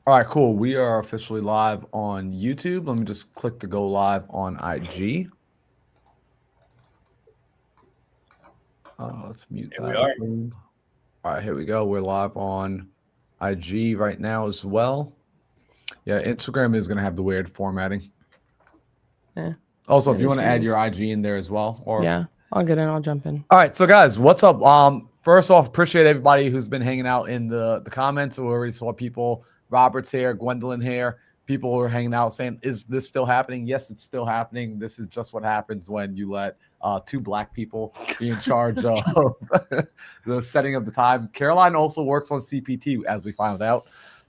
All right, cool. We are officially live on YouTube. Let me just click to go live on IG. Let's mute Here we that. are. Boom. All right, here we go. We're live on IG right now as well. Yeah, Instagram is going to have the weird formatting. Yeah, Also, if it you is want to what it add is. your IG in there as well, or Yeah, I'll get in. I'll jump in. all right, so guys, what's up? First off, appreciate everybody who's been hanging out in the comments. We already saw people. Robert's here, Gwendolyn here. People who are hanging out saying, "Is this still happening?" Yes, it's still happening. This is just what happens when you let two black people be in charge of the setting of the time. Caroline also works on CPT, as we found out.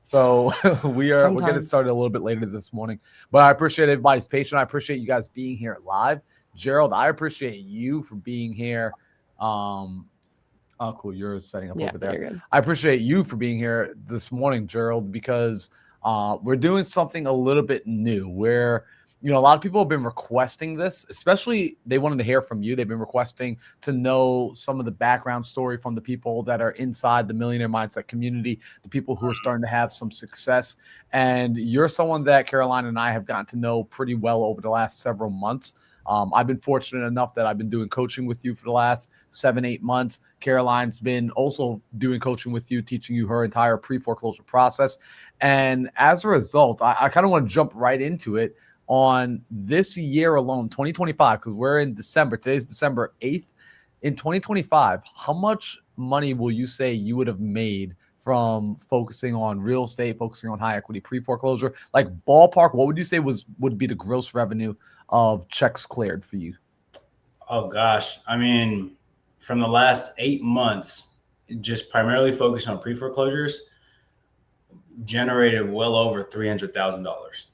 So we're getting Sometimes. started a little bit later this morning, but I appreciate everybody's patience. I appreciate you guys being here live. Gerald, I appreciate you for being here. Oh, cool. You're setting up Yeah, over there. you're good. I appreciate you for being here this morning, Gerald, because we're doing something a little bit new where, a lot of people have been requesting this, especially they wanted to hear from you. They've been requesting to know some of the background story from the people that are inside the Millionaire Mindset community, the people who are starting to have some success. And you're someone that Caroline and I have gotten to know pretty well over the last several months. I've been fortunate enough that I've been doing coaching with you for the last 7-8 months. Caroline's been also doing coaching with you, teaching you her entire pre-foreclosure process. And as a result, I kind of want to jump right into it on this year alone, 2025, because we're in December. Today's December 8th. In 2025, how much money will you say you would have made from focusing on real estate, focusing on high equity pre-foreclosure? Like ballpark, what would you say would be the gross revenue of checks cleared for you? Oh gosh, I mean, from the last 8 months, just primarily focused on pre-foreclosures, generated well over $300,000.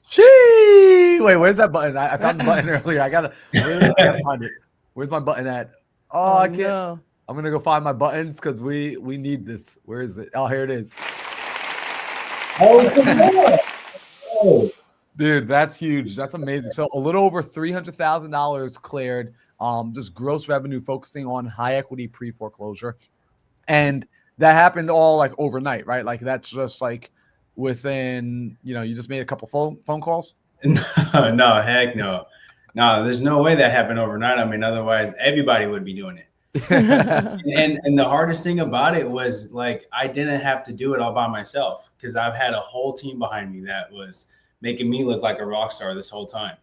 Gee, wait, where's that button? I found the button earlier. I can't find it. Where's my button at? Oh, I can't. No. I'm gonna go find my buttons because we need this. Where is it? Oh, here it is. Oh, Dude, that's huge. That's amazing. So a little over $300,000 cleared. Just gross revenue focusing on high equity pre-foreclosure. And that happened all like overnight, right? Like that's just like within, you just made a couple phone calls. no, heck no. No, there's no way that happened overnight. I mean, otherwise everybody would be doing it. And the hardest thing about it was like I didn't have to do it all by myself because I've had a whole team behind me that was making me look like a rock star this whole time.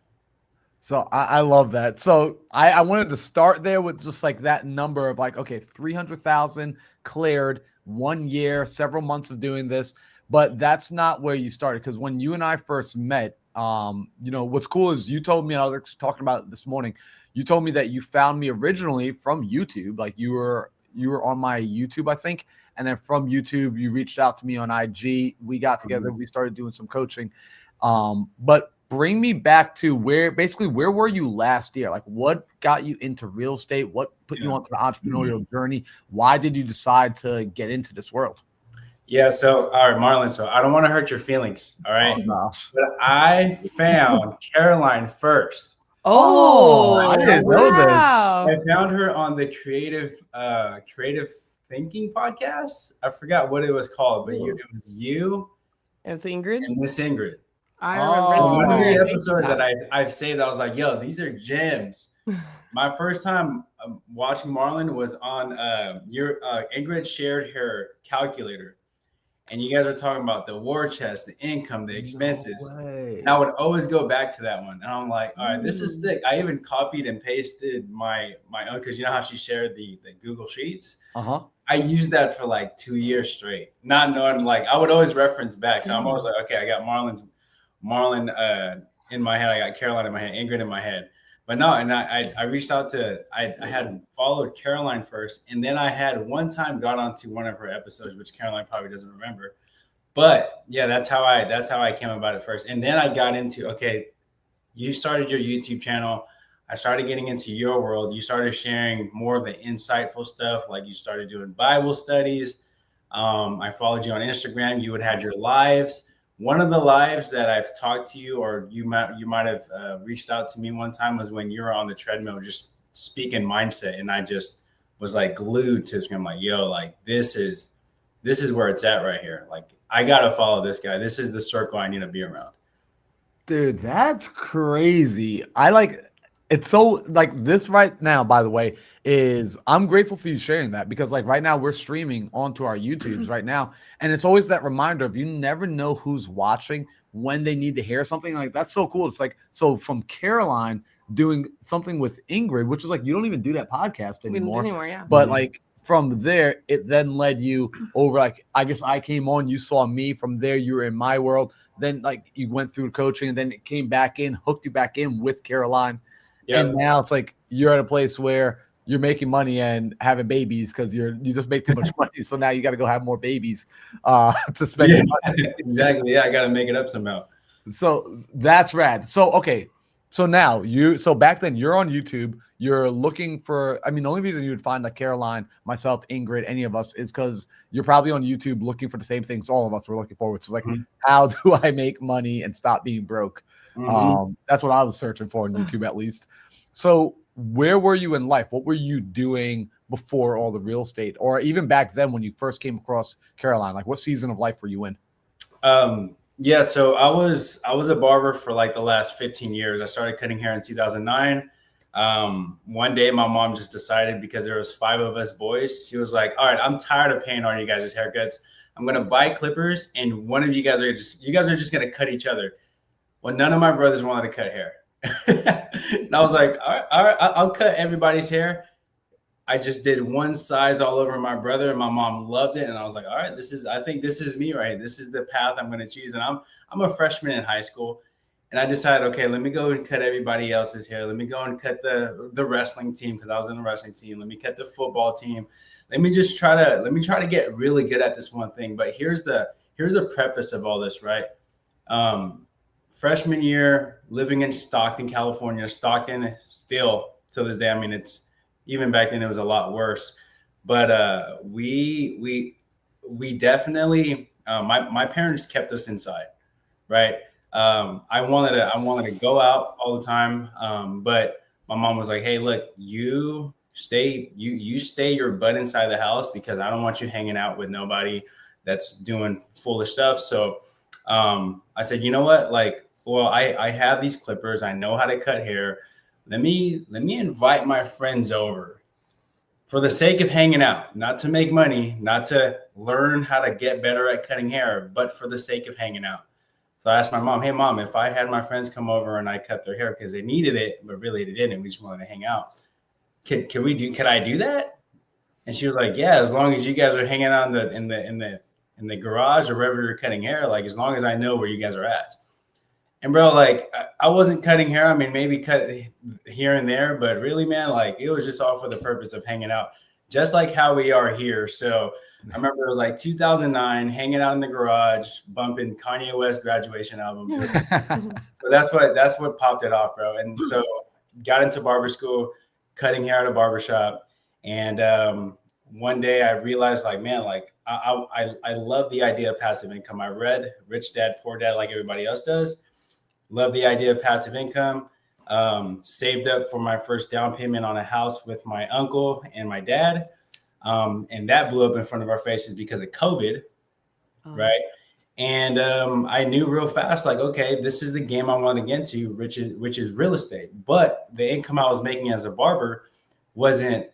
So I love that. So I wanted to start there with just like that number of like, okay, 300,000 cleared 1 year, several months of doing this, but that's not where you started. Cause when you and I first met, what's cool is you told me, and I was actually talking about it this morning, you told me that you found me originally from YouTube. Like you were on my YouTube, I think. And then from YouTube, you reached out to me on IG. We got together, we started doing some coaching. But bring me back to where were you last year? Like what got you into real estate? What put you onto the entrepreneurial journey? Why did you decide to get into this world? Yeah, so all right, Marlon. So I don't want to hurt your feelings, all right? Oh gosh. But I found Caroline first. I didn't know this. Wow. I found her on the creative thinking podcast. I forgot what it was called, but it was you And Ingrid? and Miss Ingrid. I remember Oh. One of seeing the her episodes that TikTok. I've saved, I was like, yo, these are gems. My first time watching Marlon was on your Ingrid shared her calculator. And you guys are talking about the war chest, the income, the expenses. No way. And I would always go back to that one. And I'm like, all right, this is sick. I even copied and pasted my own, because you know how she shared the Google Sheets? Uh-huh. I used that for like 2 years straight, not knowing, like I would always reference back. So I'm always like, okay, I got Marlon in my head. I got Caroline in my head, Ingrid in my head. But no, and I reached out to, I had followed Caroline first. And then I had one time got onto one of her episodes, which Caroline probably doesn't remember. But yeah, that's how I came about it first. And then I got into, okay, you started your YouTube channel. I started getting into your world. You started sharing more of the insightful stuff. Like you started doing Bible studies. I followed you on Instagram. You would have your lives. One of the lives that I've talked to you, or you might have reached out to me one time, was when you were on the treadmill just speaking mindset. And I just was like glued to it. I'm like, yo, like this is this is where it's at right here. Like, I got to follow this guy. This is the circle I need to be around. Dude, that's crazy. I like it's so like this right now, by the way, is I'm grateful for you sharing that because like right now we're streaming onto our YouTubes right now. And it's always that reminder of you never know who's watching when they need to hear something. Like that's so cool. It's like so from Caroline doing something with Ingrid, which is like you don't even do that podcast We don't do anymore. anymore, yeah. But like from there, it then led you over. Like I guess I came on, you saw me. From there, you were in my world. Then like you went through coaching, and then it came back in, hooked you back in with Caroline. Yeah. And now it's like you're at a place where you're making money and having babies because you just make too much money. So now you got to go have more babies to spend your money. Exactly. Yeah, I got to make it up somehow. So that's rad. So okay. So now so back then you're on YouTube, you're looking for, I mean, the only reason you would find like Caroline, myself, Ingrid, any of us is because you're probably on YouTube looking for the same things all of us were looking for, which is like, how do I make money and stop being broke? That's what I was searching for on YouTube at least. So where were you in life? What were you doing before all the real estate or even back then when you first came across Caroline? Like what season of life were you in? Yeah, so I was a barber for like the last 15 years. I started cutting hair in 2009. One day my mom just decided because there was 5 of us boys, she was like, all right, I'm tired of paying all you guys' haircuts. I'm going to buy clippers and one of you guys are just going to cut each other. Well, none of my brothers wanted to cut hair. And I was like, all right, I'll cut everybody's hair. I just did one size all over my brother and my mom loved it. And I was like, all right, I think this is me, right? This is the path I'm going to choose. And I'm a freshman in high school. And I decided, okay, let me go and cut everybody else's hair. Let me go and cut the wrestling team because I was in the wrestling team. Let me cut the football team. Let me try to get really good at this one thing. But here's the preface of all this, right? Freshman year, living in Stockton, California. Stockton still to this day. I mean, it's even back then it was a lot worse. But we definitely my parents kept us inside, right? I wanted to go out all the time, but my mom was like, "Hey, look, you stay your butt inside the house because I don't want you hanging out with nobody that's doing foolish stuff." So I said, "You know what? Like, well, I have these clippers. I know how to cut hair. Let me invite my friends over for the sake of hanging out, not to make money, not to learn how to get better at cutting hair, but for the sake of hanging out." So I asked my mom, "Hey, Mom, if I had my friends come over and I cut their hair because they needed it, but really they didn't, we just wanted to hang out, can I do that?" And she was like, "Yeah, as long as you guys are hanging out in the garage or wherever you're cutting hair, like as long as I know where you guys are at." And bro, like I wasn't cutting hair. I mean, maybe cut here and there, but really, man, like it was just all for the purpose of hanging out, just like how we are here. So I remember it was like 2009, hanging out in the garage, bumping Kanye West Graduation album. So that's what popped it off, bro. And so got into barber school, cutting hair at a barbershop. And one day I realized, like, man, like I love the idea of passive income. I read Rich Dad, Poor Dad like everybody else does. Love the idea of passive income. Saved up for my first down payment on a house with my uncle and my dad. And that blew up in front of our faces because of COVID, right? And I knew real fast, like, okay, this is the game I want to get into, which is real estate. But the income I was making as a barber wasn't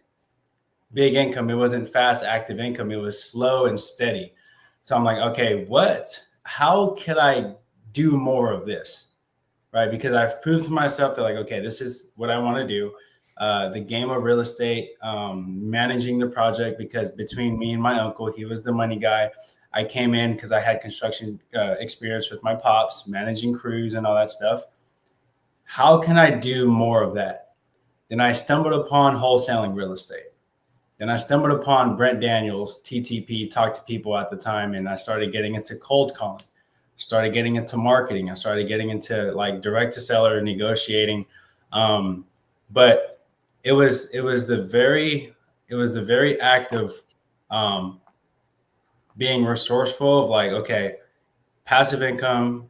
big income. It wasn't fast, active income. It was slow and steady. So I'm like, okay, how could I do more of this? Right? Because I've proved to myself that, like, okay, this is what I want to do. The game of real estate, managing the project, because between me and my uncle, he was the money guy. I came in because I had construction experience with my pops, managing crews and all that stuff. How can I do more of that? Then I stumbled upon wholesaling real estate. Then I stumbled upon Brent Daniels, TTP, Talk to People at the time, and I started getting into cold calling. Started getting into marketing. I started getting into like direct to seller negotiating. But it was the very act of being resourceful of like, okay, passive income,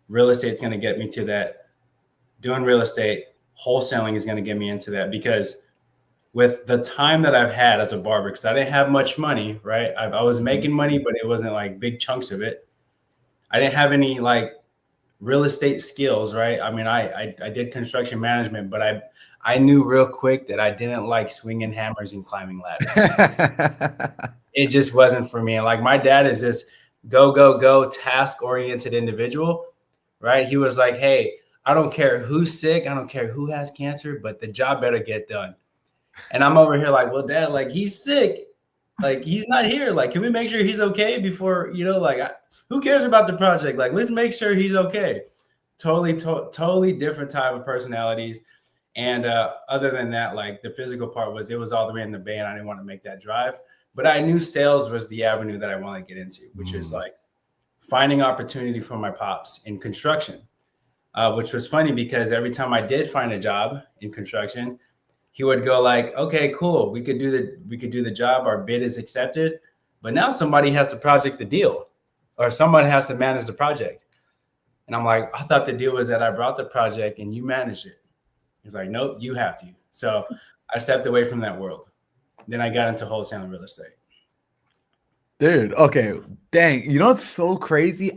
real estate's going to get me to that. Doing real estate, wholesaling is going to get me into that, because with the time that I've had as a barber, because I didn't have much money, right? I was making money, but it wasn't like big chunks of it. I didn't have any like real estate skills, right? I mean, I did construction management, but I knew real quick that I didn't like swinging hammers and climbing ladders. It just wasn't for me. And like my dad is this go, task oriented individual, right? He was like, hey, I don't care who's sick. I don't care who has cancer, but the job better get done. And I'm over here like, well, dad, like he's sick. Like he's not here. Like, can we make sure he's okay before, like, who cares about the project? Like, let's make sure he's okay. Totally different type of personalities. And other than that, like the physical part it was all the way in the Bay, and I didn't want to make that drive. But I knew sales was the avenue that I wanted to get into, which is like finding opportunity for my pops in construction, which was funny because every time I did find a job in construction, he would go like, okay, cool. We could do the job. Our bid is accepted, but now somebody has to project the deal, or somebody has to manage the project. And I'm like, I thought the deal was that I brought the project and you managed it. He's like, nope, you have to. So I stepped away from that world. Then I got into wholesaling real estate. Dude, okay. Dang. You know what's so crazy?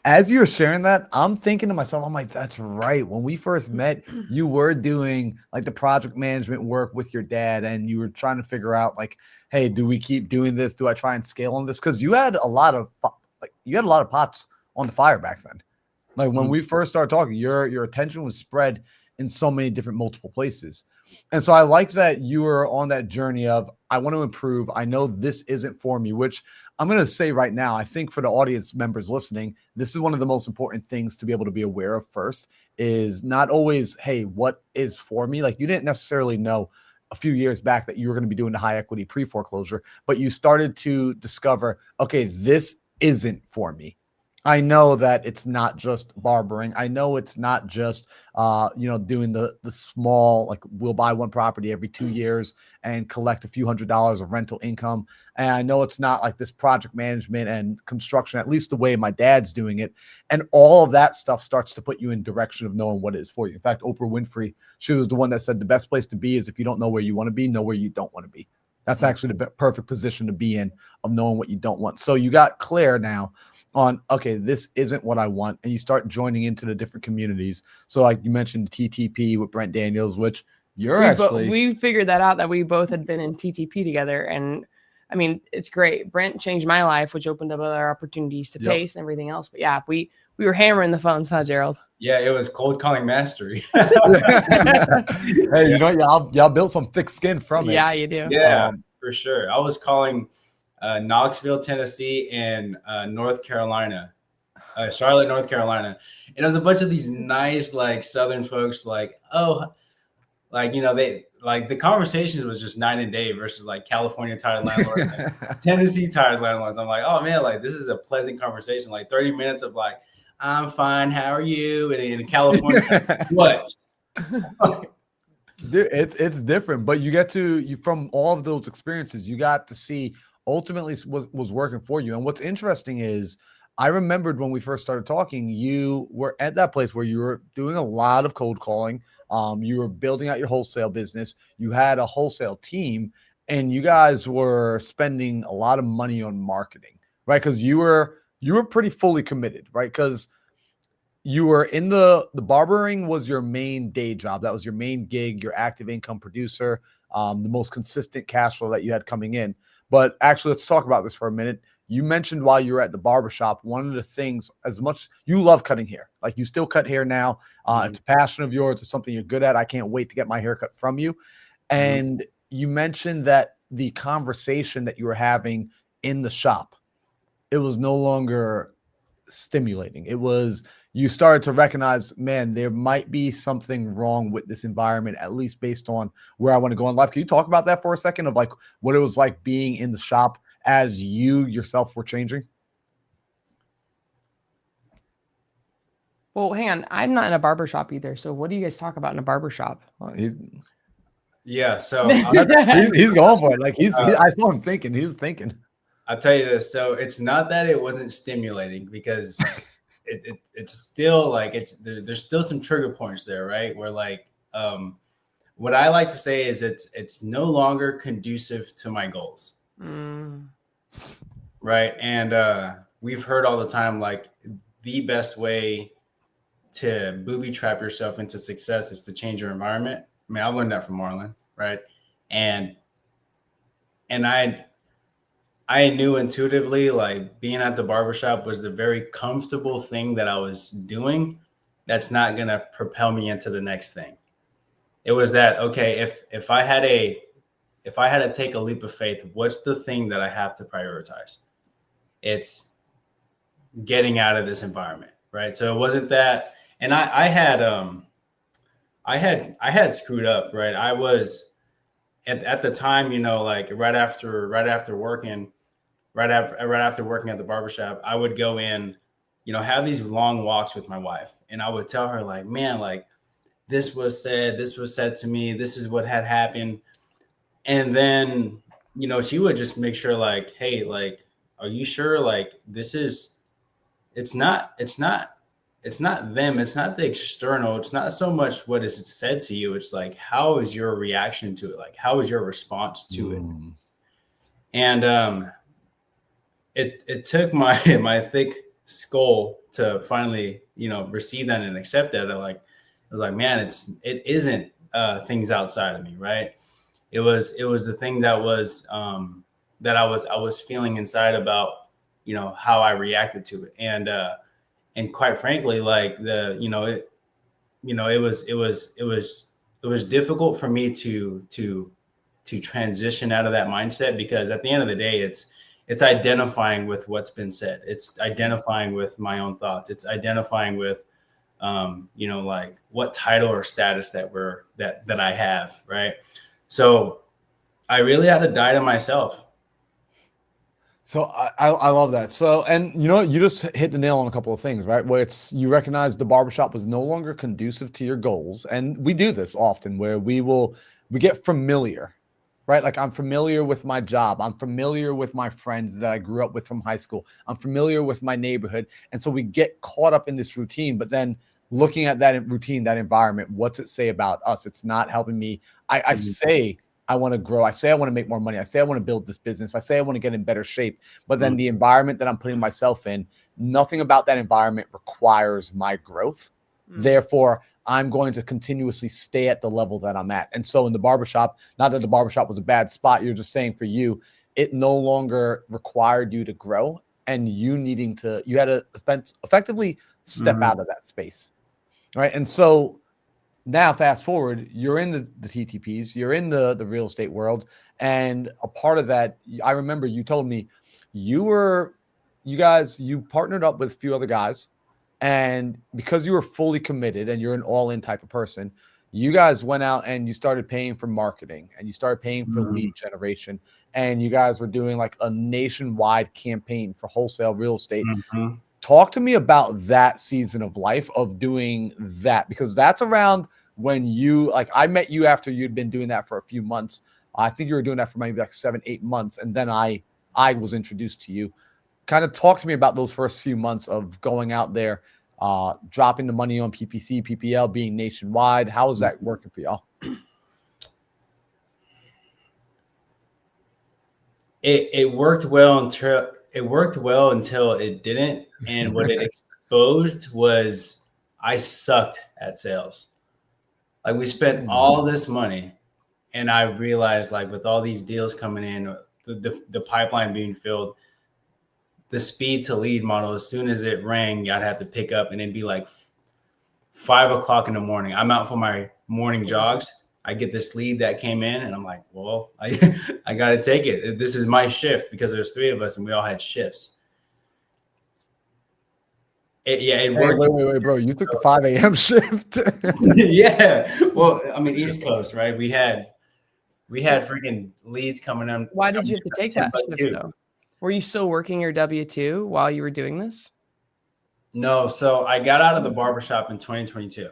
As you're sharing that, I'm thinking to myself, I'm like, that's right. When we first met, you were doing like the project management work with your dad, and you were trying to figure out like, hey, do we keep doing this? Do I try and scale on this? Because you had a lot of pots on the fire back then. Like when we first started talking, your attention was spread in so many different multiple places. And so I like that you were on that journey of, I want to improve. I know this isn't for me, which I'm going to say right now, I think for the audience members listening, this is one of the most important things to be able to be aware of first, is not always, hey, what is for me? Like you didn't necessarily know a few years back that you were going to be doing the high equity pre-foreclosure, but you started to discover, okay, this isn't for me. I know that it's not just barbering. I know it's not just, doing the small, like we'll buy one property every 2 years and collect a few $100s of rental income. And I know it's not like this project management and construction, at least the way my dad's doing it. And all of that stuff starts to put you in direction of knowing what it is for you. In fact, Oprah Winfrey, she was the one that said the best place to be is if you don't know where you want to be, know where you don't want to be. That's actually the perfect position to be in, of knowing what you don't want. So you got clear now on, okay, this isn't what I want. And you start joining into the different communities. So like you mentioned TTP with Brent Daniels, which we figured that out, that we both had been in TTP together. And I mean, it's great. Brent changed my life, which opened up other opportunities to pace and everything else. But yeah, we were hammering the phones, huh, Gerald? Yeah, it was cold calling mastery. Hey, y'all built some thick skin from it. Yeah, you do. Yeah, for sure. I was calling Knoxville, Tennessee, and North Carolina, Charlotte, North Carolina. And it was a bunch of these nice, like Southern folks, like, oh, like, they like the conversations was just night and day versus like California tired landlords, Tennessee tired landlords. I'm like, oh man, like this is a pleasant conversation. Like 30 minutes of like, I'm fine, how are you? And in California, what? Dude, it's different, but you get to, from all of those experiences, you got to see ultimately was working for you. And what's interesting is, I remembered when we first started talking, you were at that place where you were doing a lot of cold calling. You were building out your wholesale business. You had a wholesale team, and you guys were spending a lot of money on marketing, right? Because you were pretty fully committed, right? Because you were in the barbering was your main day job. That was your main gig, your active income producer, the most consistent cash flow that you had coming in. But actually, let's talk about this for a minute. You mentioned while you were at the barbershop, one of the things, as much you love cutting hair, like you still cut hair now. It's a passion of yours. It's something you're good at. I can't wait to get my haircut from you. And you mentioned that the conversation that you were having in the shop, it was no longer stimulating. It was, you started to recognize, man, there might be something wrong with this environment, at least based on where I want to go in life. Can you talk about that for a second, of like what it was like being in the shop as you yourself were changing? Well, hang on. I'm not in a barbershop either. So what do you guys talk about in a barbershop? Yeah, so he's going for it. Like I saw him thinking. He was thinking. I'll tell you this. So it's not that it wasn't stimulating, because it's still like there's still some trigger points there, right? Where like what I like to say is it's no longer conducive to my goals. Right. And we've heard all the time, like, the best way to booby trap yourself into success is to change your environment. I mean, I learned that from Marlon, right? And I knew intuitively, like, being at the barbershop was the very comfortable thing that I was doing. That's not going to propel me into the next thing. It was that, okay, if I had to take a leap of faith, what's the thing that I have to prioritize? It's getting out of this environment, right? So it wasn't that, and I had screwed up, right? I was at the time, you know, like right after working at the barbershop, I would go in, you know, have these long walks with my wife, and I would tell her, like, man, like, this was said to me, this is what had happened. And then, you know, she would just make sure, like, hey, like, are you sure? Like, it's not them. It's not the external. It's not so much what is said to you. It's like, how is your reaction to it? Like, how is your response to it? And it took my thick skull to finally, you know, receive that and accept that. I was like, man, it isn't things outside of me, right? It was the thing that was that I was feeling inside about, you know, how I reacted to it. And quite frankly, like, it was difficult for me to transition out of that mindset, because at the end of the day, it's identifying with what's been said. It's identifying with my own thoughts. It's identifying with, you know, like, what title or status that I have. Right. So I really had to die to myself. So I love that. So, and you know, you just hit the nail on a couple of things, right? Where you recognize the barbershop was no longer conducive to your goals. And we do this often where we get familiar, right? Like, I'm familiar with my job. I'm familiar with my friends that I grew up with from high school. I'm familiar with my neighborhood. And so we get caught up in this routine, but then looking at that routine, that environment, what's it say about us? It's not helping me. I say I want to grow. I say I want to make more money. I say I want to build this business. I say I want to get in better shape. But then the environment that I'm putting myself in, nothing about that environment requires my growth. Therefore, I'm going to continuously stay at the level that I'm at. And so in the barbershop, not that the barbershop was a bad spot, you're just saying for you, it no longer required you to grow, and you had to effectively step out of that space. Right. And so now fast forward, you're in the TTPs, you're in the real estate world. And a part of that, I remember you told me you partnered up with a few other guys, and because you were fully committed and you're an all-in type of person, you guys went out and you started paying for marketing, and you started paying for lead generation, and you guys were doing like a nationwide campaign for wholesale real estate. Talk to me about that season of life of doing that, because that's around when I met you after you'd been doing that for a few months. I think you were doing that for maybe like 7-8 months. And then I was introduced to you. Kind of talk to me about those first few months of going out there, dropping the money on PPC, PPL, being nationwide. How is that working for y'all? It worked well until it didn't. And what it exposed was I sucked at sales. Like, we spent all this money, and I realized, like, with all these deals coming in, the pipeline being filled, the speed to lead model, as soon as it rang, I'd have to pick up, and it'd be like 5 o'clock in the morning. I'm out for my morning jogs. I get this lead that came in, and I'm like, well, I got to take it. This is my shift, because there's 3 of us and we all had shifts. It worked. Wait, bro. You took the 5 a.m. shift. Yeah. Well, I mean, East Coast, right? We had freaking leads coming in. Why did you have to take that shift, though? Were you still working your W-2 while you were doing this? No. So I got out of the barbershop in 2022.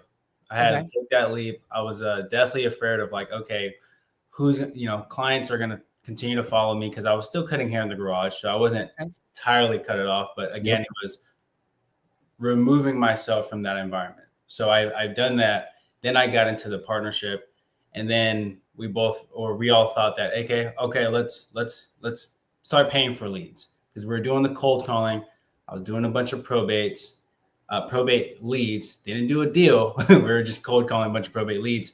I had to take that leap. I was deathly afraid of, like, okay, clients are going to continue to follow me, because I was still cutting hair in the garage. So I wasn't entirely cut it off. But again, it was removing myself from that environment. So I've done that. Then I got into the partnership, And then we all thought that, okay, let's start paying for leads, because we're doing the cold calling. I was doing a bunch of probate leads. Didn't do a deal. We were just cold calling a bunch of probate leads.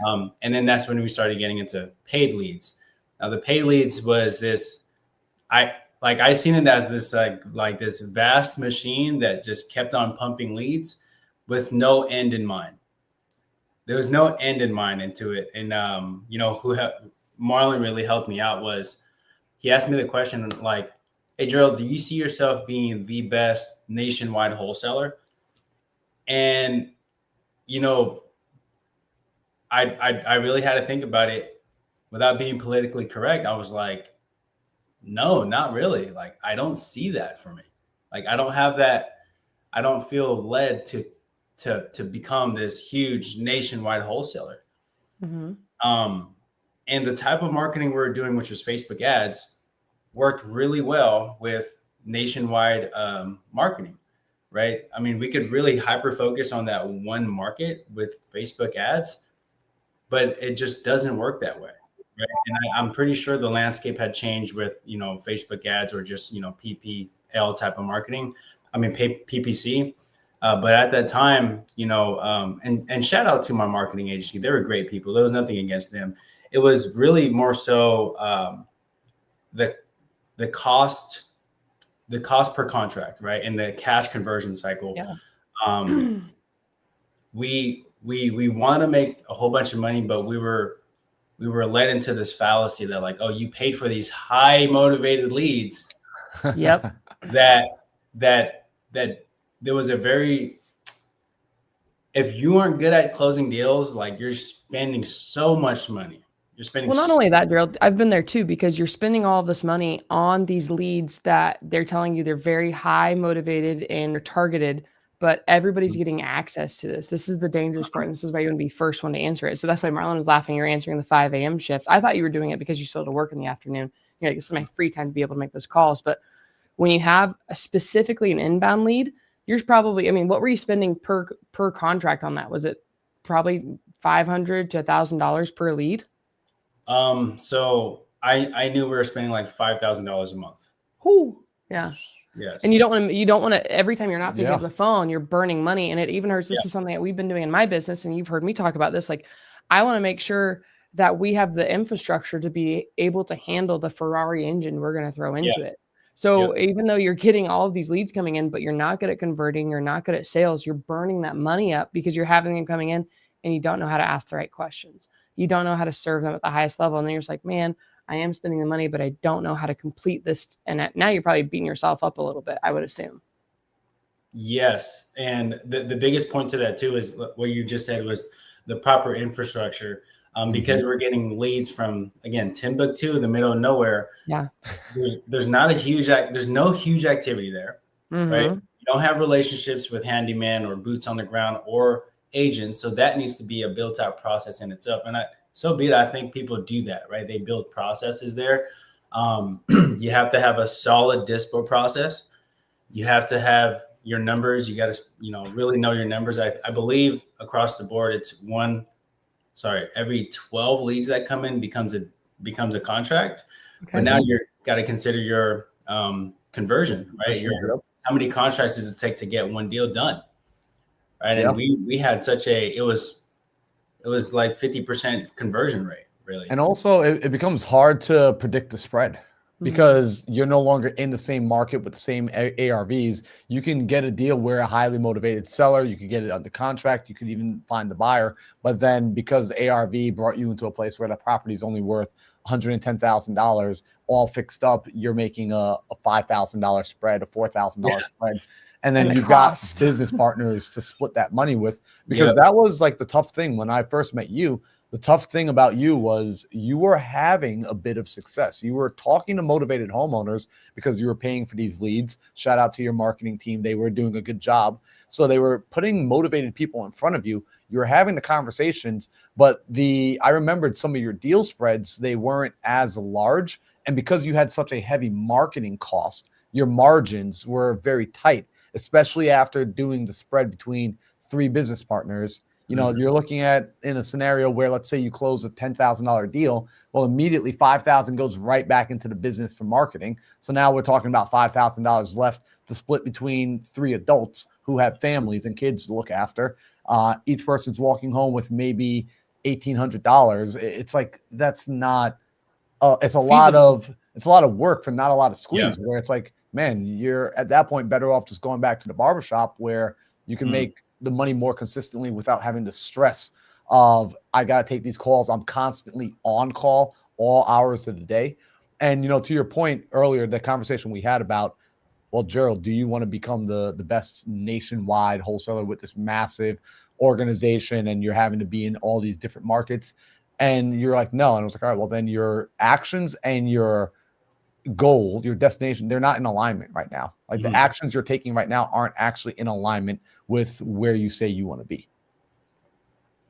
And then that's when we started getting into paid leads. Now the paid leads was this, I seen it as this like this vast machine that just kept on pumping leads with no end in mind. There was no end in mind into it. And Marlon really helped me out was he asked me the question like, hey, Gerald, do you see yourself being the best nationwide wholesaler? And, I really had to think about it without being politically correct. I was like, no, not really. Like, I don't see that for me. Like, I don't have that. I don't feel led to become this huge nationwide wholesaler. Mm-hmm. And the type of marketing we're doing, which was Facebook ads, worked really well with nationwide marketing, right? I mean, we could really hyper focus on that one market with Facebook ads, but it just doesn't work that way. Right? And I'm pretty sure the landscape had changed with, Facebook ads or just, PPL type of marketing. I mean, PPC. But at that time, and shout out to my marketing agency. They were great people. There was nothing against them. It was really more so the cost per contract, right? And the cash conversion cycle. Yeah. We want to make a whole bunch of money, but we were led into this fallacy that like, oh, you paid for these high motivated leads. Yep. that there was if you aren't good at closing deals, like you're spending so much money. You're spending. Well, not only that, Gerald, I've been there too, because you're spending all of this money on these leads that they're telling you they're very high motivated and they're targeted, but everybody's getting access to this. This is the dangerous part. And this is why you want to be first one to answer it. So that's why Marlon was laughing. You're answering the 5 a.m. shift. I thought you were doing it because you still had to work in the afternoon. You're like, this is my free time to be able to make those calls. But when you have specifically an inbound lead, you're probably, what were you spending per contract on that? Was it probably $500 to $1,000 per lead? So I knew we were spending like $5,000 a month. Ooh, yeah. Yes. And you don't want to, every time you're not picking up the phone, you're burning money. And it even hurts. This is something that we've been doing in my business. And you've heard me talk about this. Like, I want to make sure that we have the infrastructure to be able to handle the Ferrari engine we're going to throw into it. So even though you're getting all of these leads coming in, but you're not good at converting, you're not good at sales, you're burning that money up because you're having them coming in and you don't know how to ask the right questions. You don't know how to serve them at the highest level. And then you're just like, man, I am spending the money, but I don't know how to complete this. And now you're probably beating yourself up a little bit, I would assume. Yes. And the biggest point to that too is what you just said was the proper infrastructure. Because we're getting leads from, again, Timbuktu in the middle of nowhere. Yeah. There's no huge activity there, right? You don't have relationships with handyman or boots on the ground or agents. So that needs to be a built out process in itself. And I think people do that, right? They build processes there. You have to have a solid dispo process. You have to have your numbers. You got to, really know your numbers. I believe across the board, it's every 12 leads that come in becomes a contract. Okay. But now you're got to consider your conversion, right? How many contracts does it take to get one deal done? Right. And we had it was like 50% conversion rate, really. And also it becomes hard to predict the spread because you're no longer in the same market with the same ARVs. You can get a deal where a highly motivated seller, you could get it under contract, you could even find the buyer. But then because the ARV brought you into a place where the property is only worth $110,000, all fixed up, you're making a $5,000 spread, a $4,000 spread. And then you've got business partners to split that money with, because that was like the tough thing when I first met you. The tough thing about you was you were having a bit of success. You were talking to motivated homeowners because you were paying for these leads. Shout out to your marketing team. They were doing a good job. So they were putting motivated people in front of you. You were having the conversations, but I remembered some of your deal spreads, they weren't as large. And because you had such a heavy marketing cost, your margins were very tight, especially after doing the spread between 3 business partners. You know, you're looking at in a scenario where, let's say you close a $10,000 deal. Well, immediately 5,000 goes right back into the business for marketing. So now we're talking about $5,000 left to split between 3 adults who have families and kids to look after. Each person's walking home with maybe $1,800. It's like, that's not, it's a lot of work for not a lot of squeeze, where it's like, man, you're at that point better off just going back to the barbershop where you can make the money more consistently without having to stress of, I got to take these calls. I'm constantly on call all hours of the day. And, you know, to your point earlier, the conversation we had about, well, Gerald, do you want to become the best nationwide wholesaler with this massive organization and you're having to be in all these different markets? And you're like, no. And I was like, all right, well, then your actions and your goal, your destination, they're not in alignment right now. Like the actions you're taking right now aren't actually in alignment with where you say you want to be.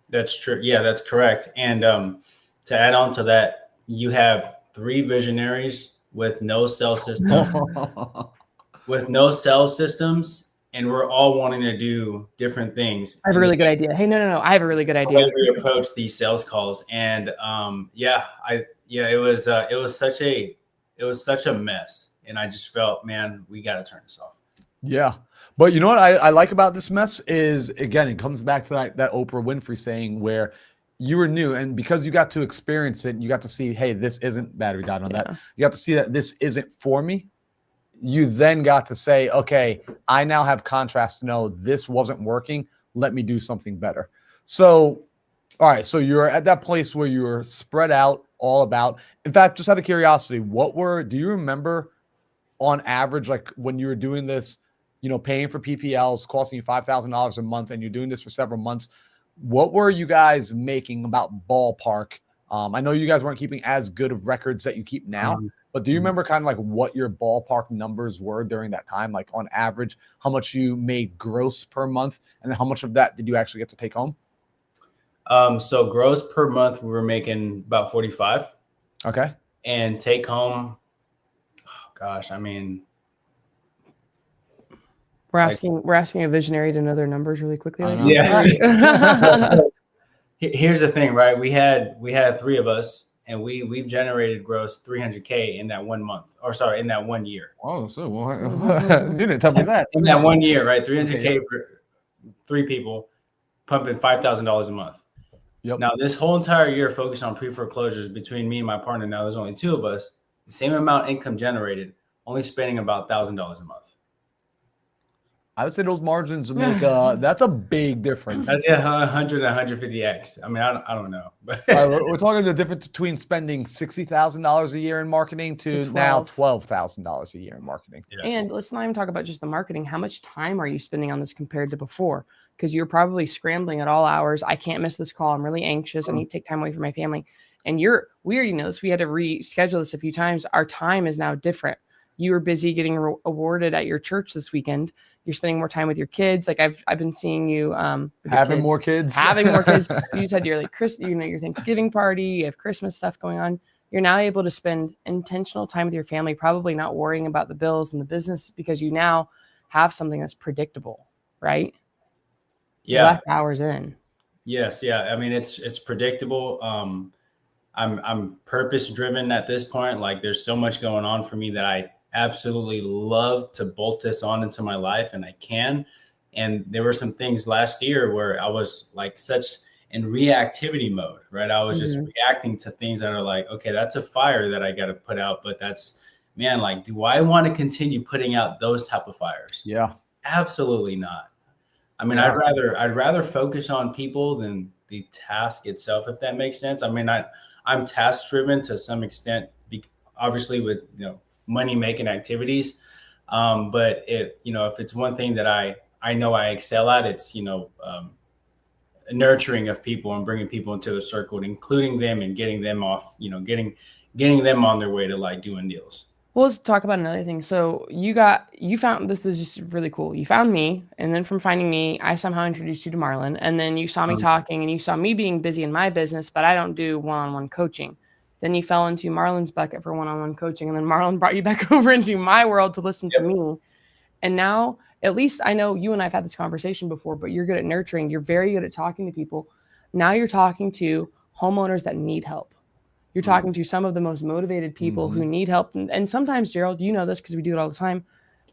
That's true. Yeah, that's correct. And to add on to that, you have 3 visionaries with no sales system, and we're all wanting to do different things. I have a really good idea. Hey, no. I have a really good idea. We approach these sales calls, and it was such a mess, and I just felt, man, we got to turn this off. Yeah. But you know what I like about this mess is, again, it comes back to that Oprah Winfrey saying where you were new, and because you got to experience it, and you got to see, hey, this isn't battery died on that. You got to see that this isn't for me. You then got to say, okay, I now have contrast to know this wasn't working. Let me do something better. So, all right. So you're at that place where you're spread out all about. In fact, just out of curiosity, do you remember on average, like when you were doing this, you know, paying for PPLs, costing you $5,000 a month, and you're doing this for several months, what were you guys making about ballpark? I know you guys weren't keeping as good of records that you keep now, but do you remember kind of like what your ballpark numbers were during that time? Like on average, how much you made gross per month, and how much of that did you actually get to take home? So gross per month, we were making about 45. Okay. And take home, oh gosh, I mean, we're asking a visionary to know their numbers really quickly. Yeah. Here's the thing, right? We had 3 of us, and we've generated gross 300K in that 1 month, or sorry, in that 1 year. Oh, so you didn't tell me that. In that 1 year, right? 300K for 3 people, pumping $5,000 a month. Yep. Now, this whole entire year focused on pre-foreclosures between me and my partner. Now there's only 2 of us, the same amount income generated, only spending about $1,000 a month. I would say those margins make that's a big difference. That's 100 and 150x. I mean, I don't know. But we're talking the difference between spending $60,000 a year in marketing to now $12,000 a year in marketing. Yes. And let's not even talk about just the marketing. How much time are you spending on this compared to before? Because you're probably scrambling at all hours. I can't miss this call. I'm really anxious. I need to take time away from my family. And we already know this. We had to reschedule this a few times. Our time is now different. You were busy getting awarded at your church this weekend. You're spending more time with your kids. Like I've been seeing you having more kids. You said you're like your Thanksgiving party, you have Christmas stuff going on. You're now able to spend intentional time with your family, probably not worrying about the bills and the business because you now have something that's predictable, right? Yeah. Less hours in. Yes. Yeah. I mean, it's predictable. I'm purpose driven at this point. Like there's so much going on for me that I absolutely love to bolt this on into my life, and I can. And there were some things last year where I was like such in reactivity mode, right? I was just reacting to things that are like, okay, that's a fire that I got to put out, but that's, man, like, do I want to continue putting out those type of fires? Yeah, absolutely not. I mean, I'd rather focus on people than the task itself, if that makes sense. I mean, I'm task driven to some extent, obviously with, money making activities. But if it's one thing that I know I excel at, it's, nurturing of people and bringing people into the circle and including them and getting them off, getting them on their way to like doing deals. Well, let's talk about another thing. So you found, this is just really cool. You found me, and then from finding me, I somehow introduced you to Marlon, and then you saw me talking and you saw me being busy in my business, but I don't do one-on-one coaching. Then you fell into Marlon's bucket for one-on-one coaching, and then Marlon brought you back over into my world to listen to me. And now, at least I know you and I've had this conversation before, but you're good at nurturing. You're very good at talking to people. Now you're talking to homeowners that need help. You're talking to some of the most motivated people who need help. And sometimes, Gerald, you know this because we do it all the time.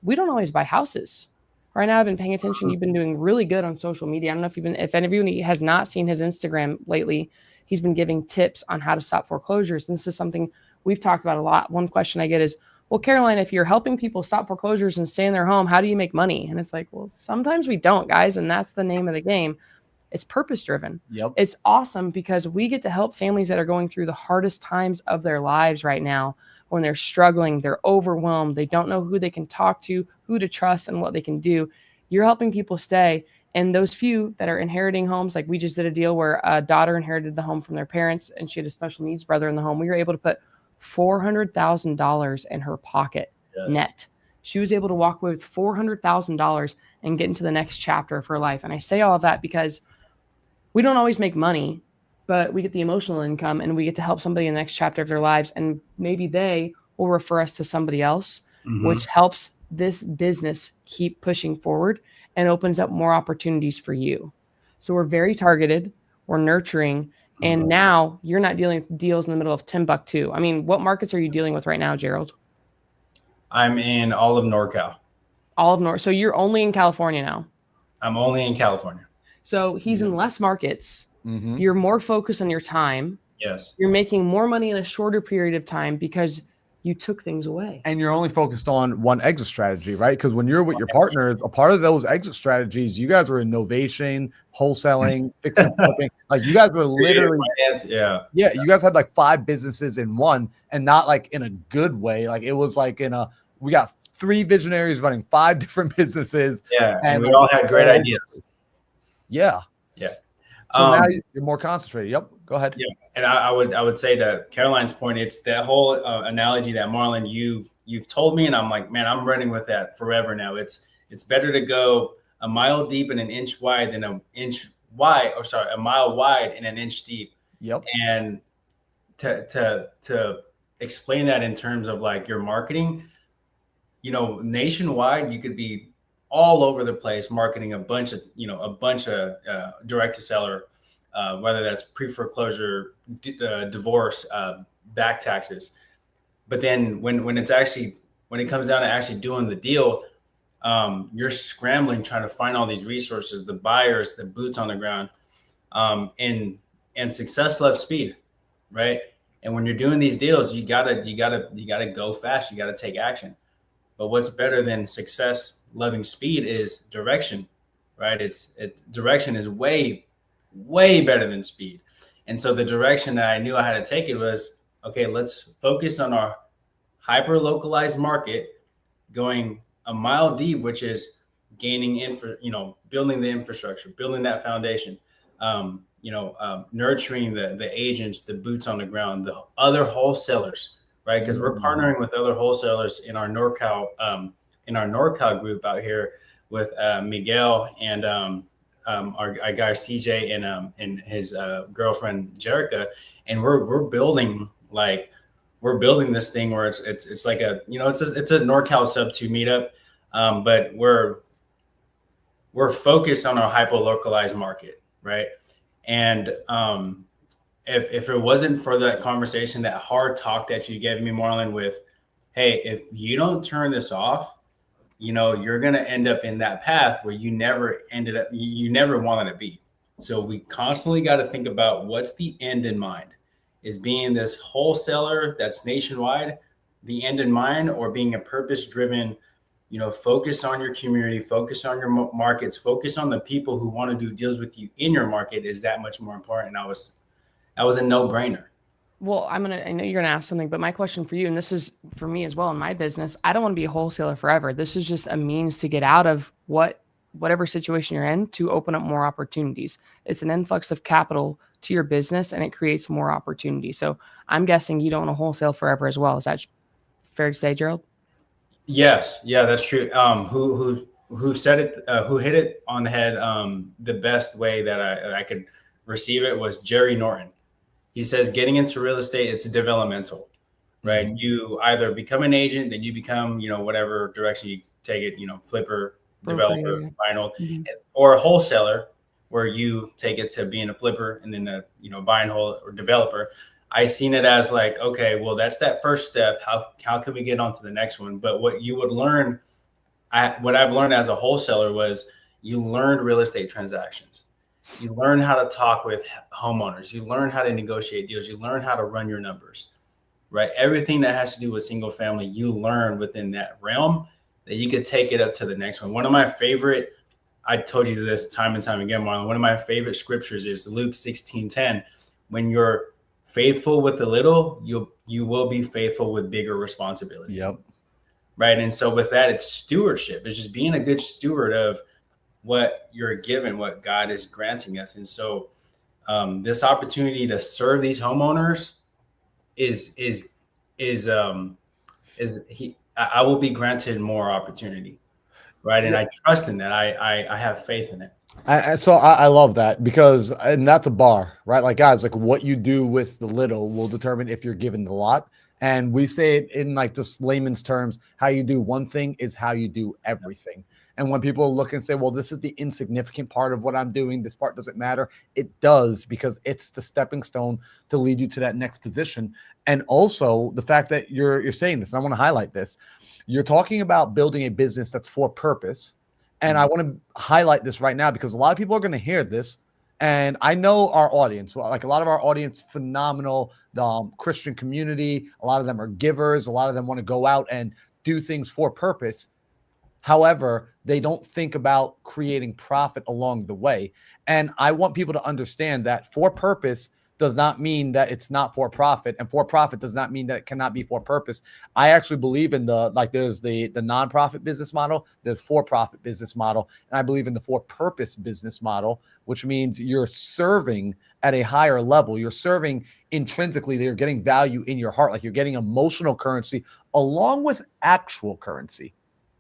We don't always buy houses. Right now, I've been paying attention. You've been doing really good on social media. I don't know if anybody has not seen his Instagram lately, he's been giving tips on how to stop foreclosures. And this is something we've talked about a lot. One question I get is, well, Caroline, if you're helping people stop foreclosures and stay in their home, how do you make money? And it's like, well, sometimes we don't, guys. And that's the name of the game. It's purpose driven. Yep. It's awesome because we get to help families that are going through the hardest times of their lives right now, when they're struggling, they're overwhelmed, they don't know who they can talk to, who to trust, and what they can do. You're helping people stay. And those few that are inheriting homes, like we just did a deal where a daughter inherited the home from their parents and she had a special needs brother in the home. We were able to put $400,000 in her pocket net. She was able to walk away with $400,000 and get into the next chapter of her life. And I say all of that because we don't always make money, but we get the emotional income and we get to help somebody in the next chapter of their lives. And maybe they will refer us to somebody else, which helps this business keep pushing forward and opens up more opportunities for you. So we're very targeted, we're nurturing, and now you're not dealing with deals in the middle of Timbuktu. I mean, what markets are you dealing with right now, Gerald? I'm in all of NorCal. All of North. So you're only in California now. I'm only in California. So he's in less markets. You're more focused on your time. Yes. You're making more money in a shorter period of time because you took things away. And you're only focused on one exit strategy, right? Because when you're with your partners, a part of those exit strategies, you guys were innovation, wholesaling, fixing, flipping. Like you guys were literally, you guys had like 5 businesses in one, and not like in a good way. Like it was like we got 3 visionaries running 5 different businesses. Yeah, and we all had great ideas. Yeah. Yeah. So now you're more concentrated. Yep. Go ahead. Yeah, and I would say to Caroline's point, it's that whole analogy that Marlon you've told me, and I'm like, man, I'm running with that forever now. It's better to go a mile deep and an inch wide than a mile wide and an inch deep. Yep. And to explain that in terms of like your marketing, nationwide, you could be all over the place marketing a bunch of direct to seller, whether that's pre-foreclosure, divorce, back taxes. But then when it comes down to actually doing the deal, you're scrambling, trying to find all these resources, the buyers, the boots on the ground, and success loves speed, right? And when you're doing these deals, you gotta go fast. You gotta take action. But what's better than success loving speed is direction, right? It's direction is way, way better than speed. And so the direction that I knew I had to take it was, okay, let's focus on our hyper localized market, going a mile deep, which is gaining building the infrastructure, building that foundation, nurturing the agents, the boots on the ground, the other wholesalers, right? Because we're partnering with other wholesalers in our NorCal group out here with Miguel and our guy CJ and his girlfriend Jerica, and we're building this thing where it's like a it's a NorCal sub 2 meetup, but we're focused on our hyper localized market, right? And if it wasn't for that conversation, that hard talk that you gave me, Marlon, with, hey, if you don't turn this off, you're going to end up in that path where you never wanted to be. So we constantly got to think about what's the end in mind. Is being this wholesaler that's nationwide the end in mind, or being a purpose-driven, focus on your community, focus on your markets, focus on the people who want to do deals with you in your market is that much more important. That was a no-brainer. Well, I know you're going to ask something, but my question for you, and this is for me as well in my business, I don't want to be a wholesaler forever. This is just a means to get out of whatever situation you're in to open up more opportunities. It's an influx of capital to your business and it creates more opportunities. So I'm guessing you don't want to wholesale forever as well. Is that fair to say, Gerald? Yes. Yeah, that's true. Who said it, who hit it on the head the best way that I could receive it was Jerry Norton. He says getting into real estate, it's developmental, right? You either become an agent, then you become, whatever direction you take it, flipper, Broker, developer, yeah. buy and hold, Mhm. or a wholesaler where you take it to being a flipper and then buy and hold or developer. I seen it as like, okay, well, that's that first step. How can we get on to the next one? But what you would learn, what I've learned as a wholesaler was you learned real estate transactions. You learn how to talk with homeowners. You learn how to negotiate deals. You learn how to run your numbers, right? Everything that has to do with single family, you learn within that realm that you could take it up to the next one. One of my favorite, I told you this time and time again, Marlon, one of my favorite scriptures is Luke 16:10. When you're faithful with the little, you will be faithful with bigger responsibilities. Yep. Right. And so with that, it's stewardship. It's just being a good steward of what you're given, what God is granting us. And so this opportunity to serve these homeowners I will be granted more opportunity. Right. And I trust in that. I have faith in it. So I love that because, and that's a bar, right? Like, guys, like what you do with the little will determine if you're given the lot. And we say it in like just layman's terms, how you do one thing is how you do everything. And when people look and say, well, this is the insignificant part of what I'm doing, this part doesn't matter. It does, because it's the stepping stone to lead you to that next position. And also the fact that you're saying this, and I want to highlight this, you're talking about building a business that's for purpose. And I want to highlight this right now because a lot of people are going to hear this. And I know our audience, like a lot of our audience, phenomenal Christian community. A lot of them are givers. A lot of them want to go out and do things for purpose. However, they don't think about creating profit along the way. And I want people to understand that for purpose does not mean that it's not for profit, and for profit does not mean that it cannot be for purpose. I actually believe in there's the nonprofit business model, there's for-profit business model, and I believe in the for-purpose business model, which means you're serving at a higher level. You're serving intrinsically, you're getting value in your heart, like you're getting emotional currency along with actual currency.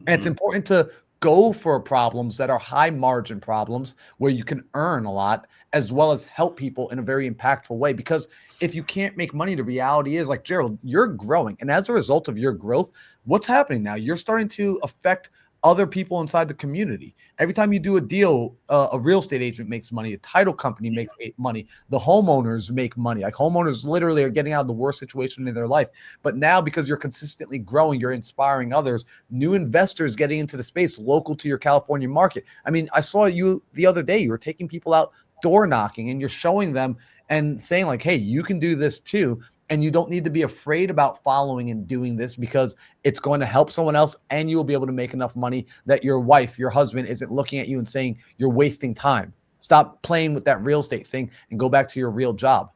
And it's important to go for problems that are high margin problems where you can earn a lot, as well as help people in a very impactful way. Because if you can't make money, the reality is, like, Gerald, you're growing. And as a result of your growth, what's happening now? You're starting to affect other people inside the community. Every time you do a deal, a real estate agent makes money, a title company makes money, the homeowners make money. Like, homeowners literally are getting out of the worst situation in their life. But now, because you're consistently growing, you're inspiring others, new investors getting into the space local to your California market. I mean, I saw you the other day, you were taking people out door knocking and you're showing them and saying like, hey, you can do this too. And you don't need to be afraid about following and doing this, because it's going to help someone else and you will be able to make enough money that your wife, your husband isn't looking at you and saying you're wasting time. Stop playing with that real estate thing and go back to your real job.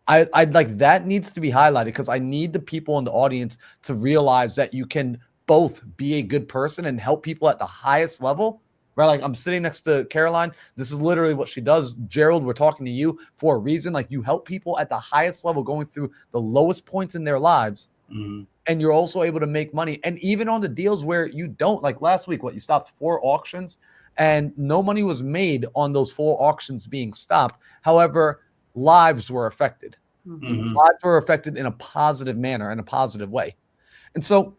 I'd like that needs to be highlighted, because I need the people in the audience to realize that you can both be a good person and help people at the highest level. Right, like I'm sitting next to Caroline. This is literally what she does. Gerald, we're talking to you for a reason. Like, you help people at the highest level going through the lowest points in their lives. Mm-hmm. And you're also able to make money. And even on the deals where you don't, like last week, you stopped 4 auctions and no money was made on those 4 auctions being stopped. However, lives were affected. Mm-hmm. Lives were affected in a positive manner, in a positive way. And so,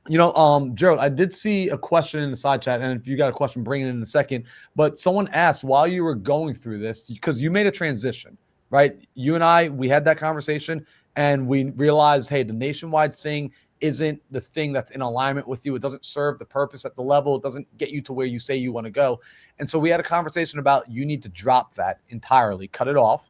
Gerald, I did see a question in the side chat, and if you got a question, bring it in a second. But someone asked, while you were going through this, because you made a transition, right? You and we had that conversation, and we realized, hey, the nationwide thing isn't the thing that's in alignment with you. It doesn't serve the purpose at the level. It doesn't get you to where you say you want to go. And so we had a conversation about you need to drop that entirely, cut it off.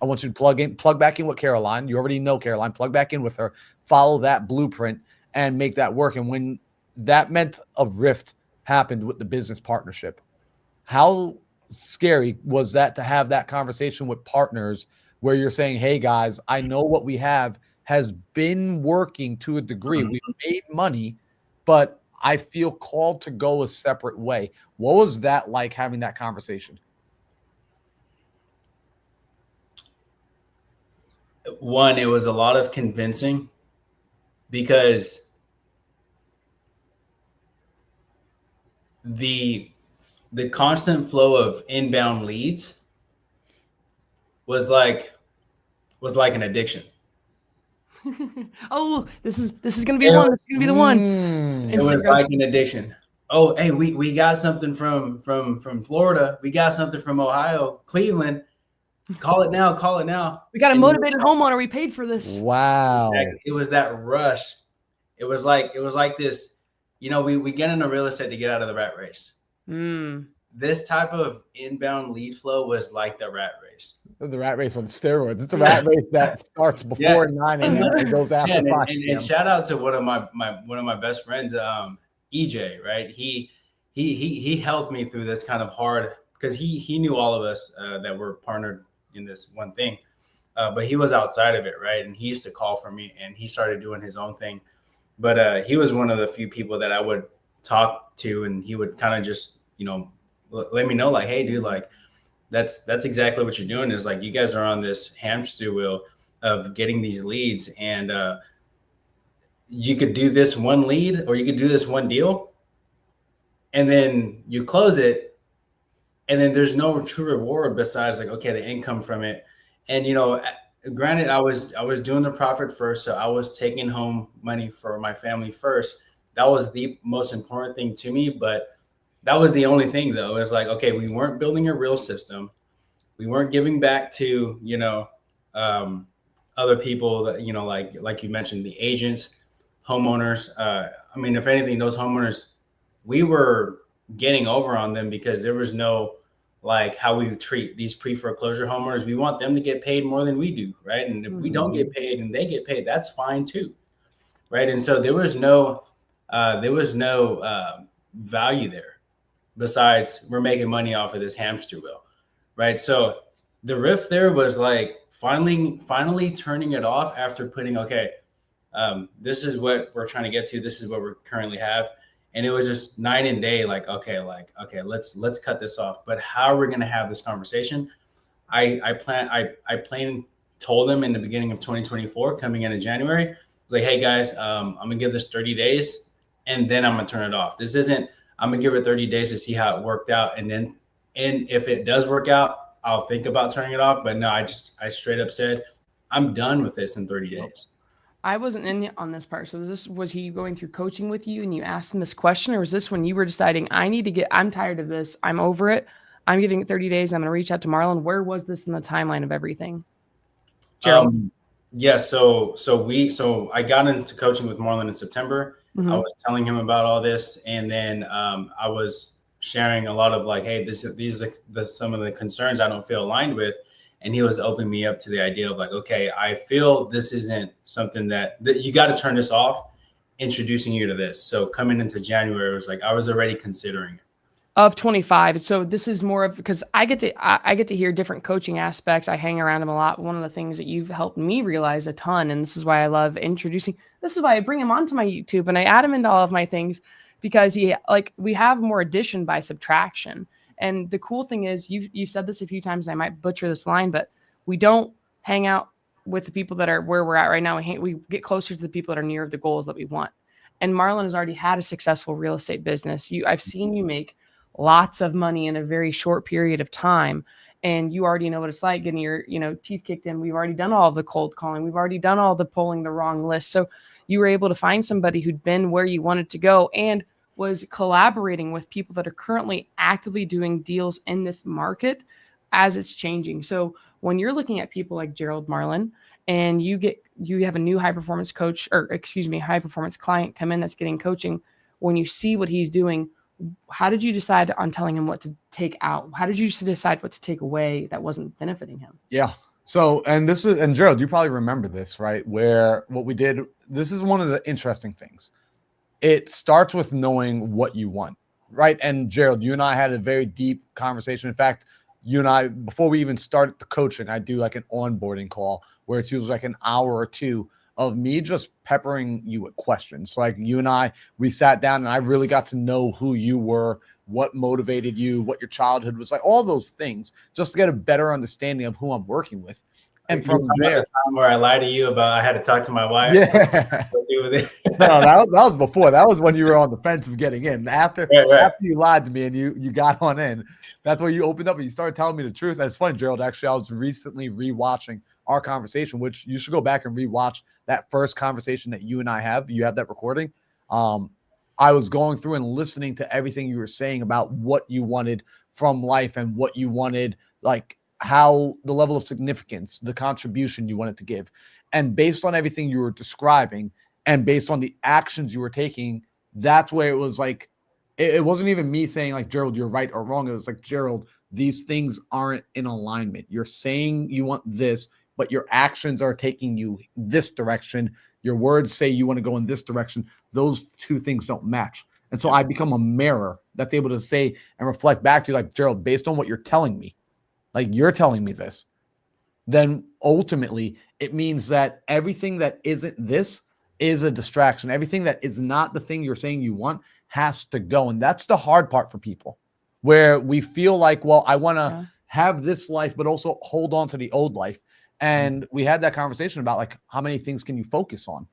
I want you to plug back in with Caroline. You already know Caroline. Plug back in with her. Follow that blueprint and make that work. And when that meant a rift happened with the business partnership, how scary was that to have that conversation with partners where you're saying, hey guys, I know what we have has been working to a degree. Mm-hmm. We've made money, but I feel called to go a separate way. What was that like, having that conversation? One, it was a lot of convincing, because the constant flow of inbound leads was like an addiction. Oh, this is gonna be one. This is gonna be the one. It was like an addiction. oh, hey, we got something from Florida. We got something from Ohio, Cleveland. Call it now. Call it now. We got a And motivated homeowner. We paid for this. Wow. it was that rush. It was like this. You know, we get into real estate to get out of the rat race. This type of inbound lead flow was like the rat race. The rat race on steroids. It's a rat race that starts before 9 a.m. and goes after 5 p.m. And shout out to one of my best friends, EJ. Right, he helped me through this kind of hard, because he knew all of us that were partnered in this one thing, but he was outside of it, right? And he used to call for me, and he started doing his own thing. But he was one of the few people that I would talk to, and he would kind of just, you know, let me know, like, hey, dude, like, that's exactly what you're doing, is like, you guys are on this hamster wheel of getting these leads, and you could do this one lead, or you could do this one deal, and then you close it, and then there's no true reward besides, like, okay, the income from it. And, you know, granted, I was doing the profit first, so I was taking home money for my family first. That was the most important thing to me, but that was the only thing, though. It was like, okay, we weren't building a real system. We weren't giving back to, you know, other people that, you know, like you mentioned, the agents, homeowners. I mean, if anything, those homeowners, we were getting over on them, because there was no, like, how we treat these pre-foreclosure homeowners. We want them to get paid more than we do, right? And if we don't get paid and they get paid, that's fine too, right? And so there was no value there, besides we're making money off of this hamster wheel, right? So the riff there was like finally turning it off after putting, okay, this is what we're trying to get to. This is what we currently have. And it was just night and day, like, okay, let's cut this off. But how are we going to have this conversation? I told them in the beginning of 2024, coming into January, I was like, hey guys, I'm gonna give this 30 days and then I'm gonna turn it off. This isn't, I'm gonna give it 30 days to see how it worked out. And if it does work out, I'll think about turning it off. But no, I straight up said, I'm done with this in 30 days. I wasn't in on this part. So was he going through coaching with you and you asked him this question, or was this when you were deciding, I'm tired of this, I'm over it, I'm giving it 30 days, I'm going to reach out to Marlon? Where was this in the timeline of everything? Gerald? Yeah. So I got into coaching with Marlon in September. I was telling him about all this. And then I was sharing a lot of, like, hey, these are some of the concerns I don't feel aligned with. And he was opening me up to the idea of, like, okay, I feel this isn't something that you got to turn this off, introducing you to this. So coming into January, it was like I was already considering it. Of 25. So this is more of, because I get to hear different coaching aspects. I hang around him a lot. One of the things that you've helped me realize a ton, and this is why I love introducing, this is why I bring him onto my YouTube and I add him into all of my things, because we have more addition by subtraction. And the cool thing is, you've said this a few times, and I might butcher this line, but we don't hang out with the people that are where we're at right now. We get closer to the people that are near the goals that we want. And Marlon has already had a successful real estate business. I've seen you make lots of money in a very short period of time. And you already know what it's like getting your, teeth kicked in. We've already done all the cold calling. We've already done all the pulling the wrong list. So you were able to find somebody who'd been where you wanted to go and was collaborating with people that are currently actively doing deals in this market as it's changing. So when you're looking at people like Gerald, Marlon, and you have a new high performance client come in that's getting coaching, when you see what he's doing, how did you decide on telling him what to take out? How did you decide what to take away that wasn't benefiting him? Yeah. So, and Gerald, you probably remember this, right? Where what we did, this is one of the interesting things. It starts with knowing what you want, right? And Gerald, you and I had a very deep conversation. In fact, you and I, before we even started the coaching, I do like an onboarding call where it's usually like an hour or two of me just peppering you with questions. So like you and I, we sat down and I really got to know who you were, what motivated you, what your childhood was like, all those things, just to get a better understanding of who I'm working with. And from there, the time where I lied to you about I had to talk to my wife. Yeah. No, that was before. That was when you were on the fence of getting in. After you lied to me and you got on in, that's where you opened up and you started telling me the truth. And it's funny, Gerald, actually, I was recently rewatching our conversation, which you should go back and rewatch that first conversation that you and I have. You have that recording. I was going through and listening to everything you were saying about what you wanted from life and what you wanted, like how the level of significance, the contribution you wanted to give. And based on everything you were describing and based on the actions you were taking, that's where it was like, it wasn't even me saying like, Gerald, you're right or wrong. It was like, Gerald, these things aren't in alignment. You're saying you want this, but your actions are taking you this direction. Your words say you want to go in this direction. Those two things don't match. And so I become a mirror that's able to say and reflect back to you, like, Gerald, based on what you're telling me, like you're telling me this, then ultimately it means that everything that isn't this is a distraction. Everything that is not the thing you're saying you want has to go. And that's the hard part for people, where we feel like, well, I want to have this life, but also hold on to the old life. And we had that conversation about like, how many things can you focus on?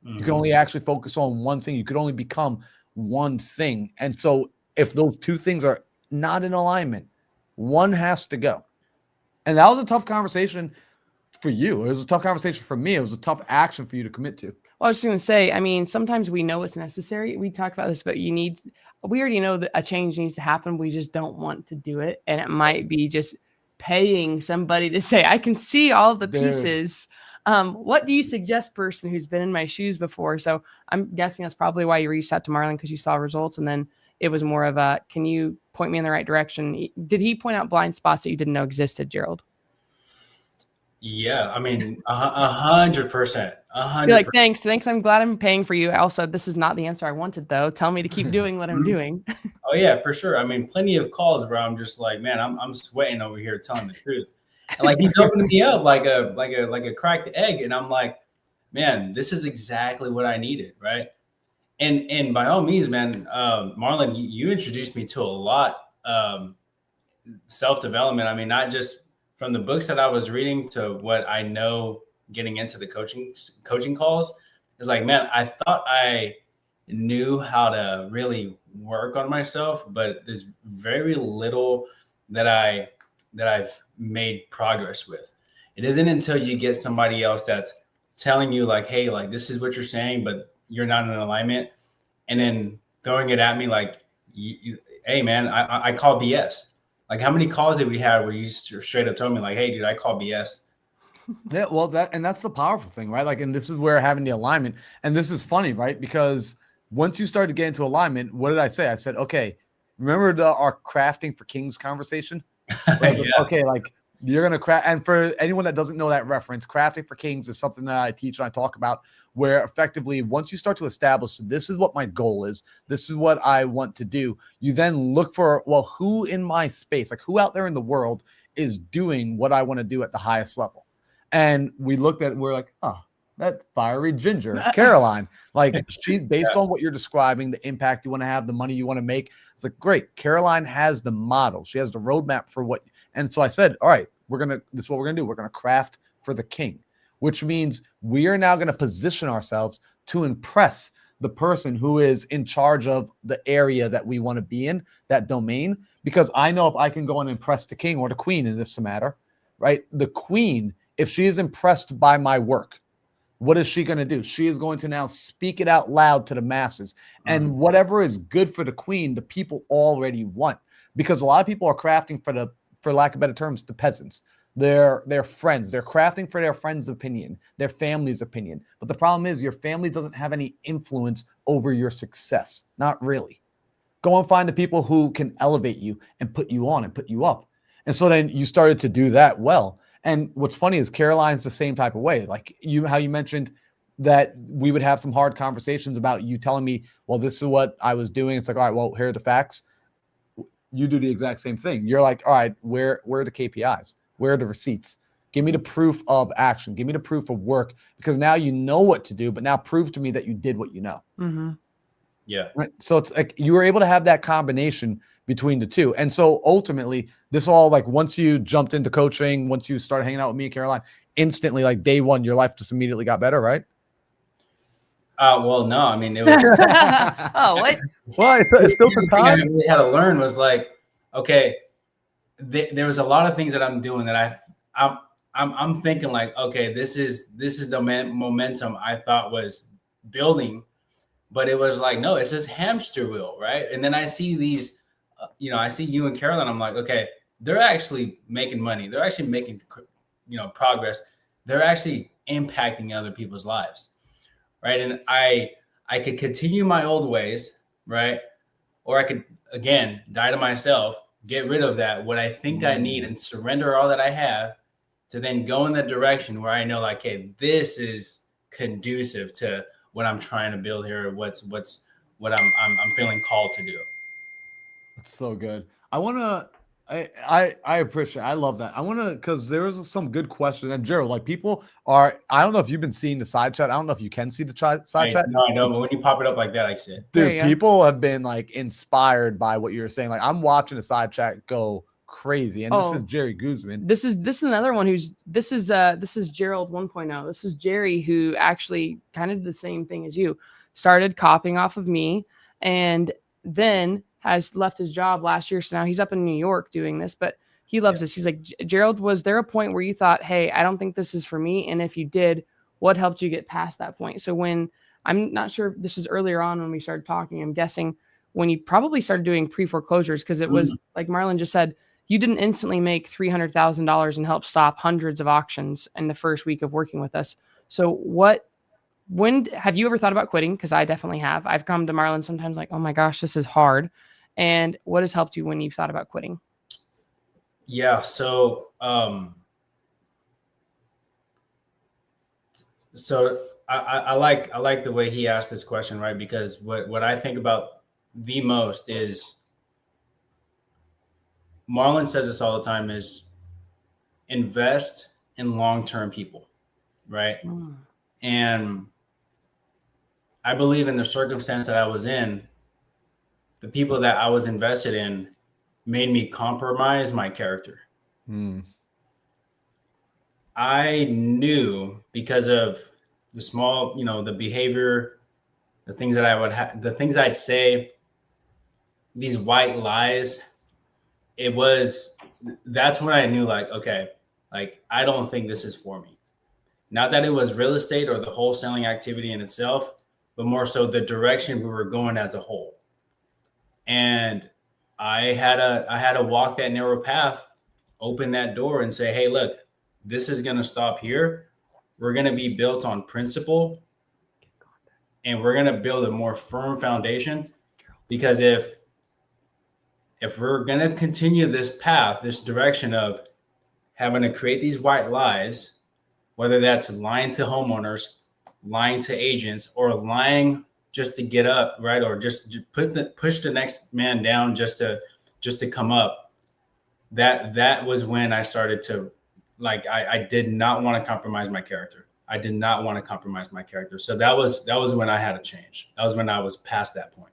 You can only actually focus on one thing. You could only become one thing. And so if those two things are not in alignment, one has to go. And that was a tough conversation for you. It was a tough conversation for me. It was a tough action for you to commit to. Well, I was just going to say, I mean, sometimes we know it's necessary. We talked about this, but we already know that a change needs to happen. We just don't want to do it. And it might be just paying somebody to say, I can see all of the pieces. What do you suggest, person who's been in my shoes before? So I'm guessing that's probably why you reached out to Marlon, because you saw results. And then it was more of a, can you point me in the right direction? Did he point out blind spots that you didn't know existed, Gerald? Yeah, I mean, 100%. You're like, thanks. I'm glad I'm paying for you. Also, this is not the answer I wanted, though. Tell me to keep doing what I'm doing. Oh yeah, for sure. I mean, plenty of calls where I'm just like, man, I'm sweating over here telling the truth. And like he's opening me up like a cracked egg, and I'm like, man, this is exactly what I needed, right? And by all means, man, Marlon, you introduced me to a lot self-development. I mean, not just from the books that I was reading to what I know getting into the coaching calls. It's like, man, I thought I knew how to really work on myself, but there's very little that I've made progress with. It isn't until you get somebody else that's telling you like, hey, like this is what you're saying, but you're not in alignment, and then throwing it at me like, hey man, I call BS. Like, how many calls did we have where you straight up told me like, hey dude, I call BS? Yeah, well, that's the powerful thing, right? Like, and this is where having the alignment, and this is funny, right? Because once you start to get into alignment, what did I say? I said, okay, remember our crafting for kings conversation? Right? Yeah. Okay, like you're going to craft. And for anyone that doesn't know that reference, crafting for kings is something that I teach and I talk about, where effectively once you start to establish, this is what my goal is, this is what I want to do, you then look for, well, who in my space, like who out there in the world is doing what I want to do at the highest level? And we looked at it, we're like, oh, that fiery ginger, Caroline. Like, she's based on what you're describing, the impact you want to have, the money you want to make. It's like, great. Caroline has the model. She has the roadmap for what. And so I said, all right, this is what we're going to do. We're going to craft for the king, which means we are now going to position ourselves to impress the person who is in charge of the area that we want to be in, that domain. Because I know if I can go and impress the king or the queen in this matter, right? The queen, if she is impressed by my work, what is she going to do? She is going to now speak it out loud to the masses. And whatever is good for the queen, the people already want. Because a lot of people are crafting for lack of better terms, the peasants, their friends. They're crafting for their friends' opinion, their family's opinion. But the problem is your family doesn't have any influence over your success. Not really. Go and find the people who can elevate you and put you on and put you up. And so then you started to do that well. And what's funny is Caroline's the same type of way. Like how you mentioned that we would have some hard conversations about you telling me, well, this is what I was doing. It's like, all right, well, here are the facts. You do the exact same thing. You're like, all right, where are the KPIs? Where are the receipts? Give me the proof of action. Give me the proof of work, because now you know what to do, but now prove to me that you did what you know. Mm-hmm. Yeah. Right. So it's like you were able to have that combination between the two. And so ultimately this all, like, once you jumped into coaching, once you started hanging out with me and Caroline, instantly, like day one, your life just immediately got better, right? Well, no, I mean, it was. Oh, what? Well, it's still the thing I time. really had to learn was like, okay, there was a lot of things that I'm doing that I'm thinking like, okay, this is the momentum I thought was building, But it was like, no, it's this hamster wheel, right? And then I see these, I see you and Caroline. I'm like, okay, they're actually making money. They're actually making, progress. They're actually impacting other people's lives, right? And I could continue my old ways, right? Or I could, again, die to myself, get rid of that, what I think I need, and surrender all that I have to then go in the direction where I know, like, hey, this is conducive to what I'm trying to build here, what I'm feeling called to do. That's so good. I appreciate, I love that. I want to, because there was some good questions. And Gerald, like, people are, I don't know if you've been seeing the side chat. I don't know if you can see the side chat. No, I don't. But when you pop it up like that, I see it. Dude, people have been like inspired by what you're saying. Like, I'm watching the side chat go crazy. And this is Jerry Guzman. This is another one this is Gerald 1.0. This is Jerry, who actually kind of did the same thing as you, started copying off of me, and then has left his job last year. So now he's up in New York doing this, but he loves this. He's like, Gerald, was there a point where you thought, hey, I don't think this is for me? And if you did, what helped you get past that point? So when, I'm not sure, this is earlier on when we started talking, I'm guessing when you probably started doing pre-foreclosures, because it was like Marlon just said, you didn't instantly make $300,000 and help stop hundreds of auctions in the first week of working with us. So when have you ever thought about quitting? Because I definitely have. I've come to Marlon sometimes like, oh my gosh, this is hard. And what has helped you when you've thought about quitting? Yeah. So, I like the way he asked this question, right? Because what I think about the most is, Marlon says this all the time, is invest in long-term people, right? And I believe in the circumstance that I was in, the people that I was invested in made me compromise my character. I knew, because of the small, the behavior, the things that I would have, the things I'd say, these white lies, that's when I knew, like, okay, like, I don't think this is for me. Not that it was real estate or the wholesaling activity in itself, but more so the direction we were going as a whole. And I had to walk that narrow path, open that door and say, hey, look, this is going to stop here. We're going to be built on principle, and we're going to build a more firm foundation. Because if we're going to continue this path, this direction of having to create these white lies, whether that's lying to homeowners, lying to agents, or lying just to get up, right? Or just push the next man down just to come up. That was when I started to, like, I did not want to compromise my character. I did not want to compromise my character. So that was when I had to change. That was when I was past that point.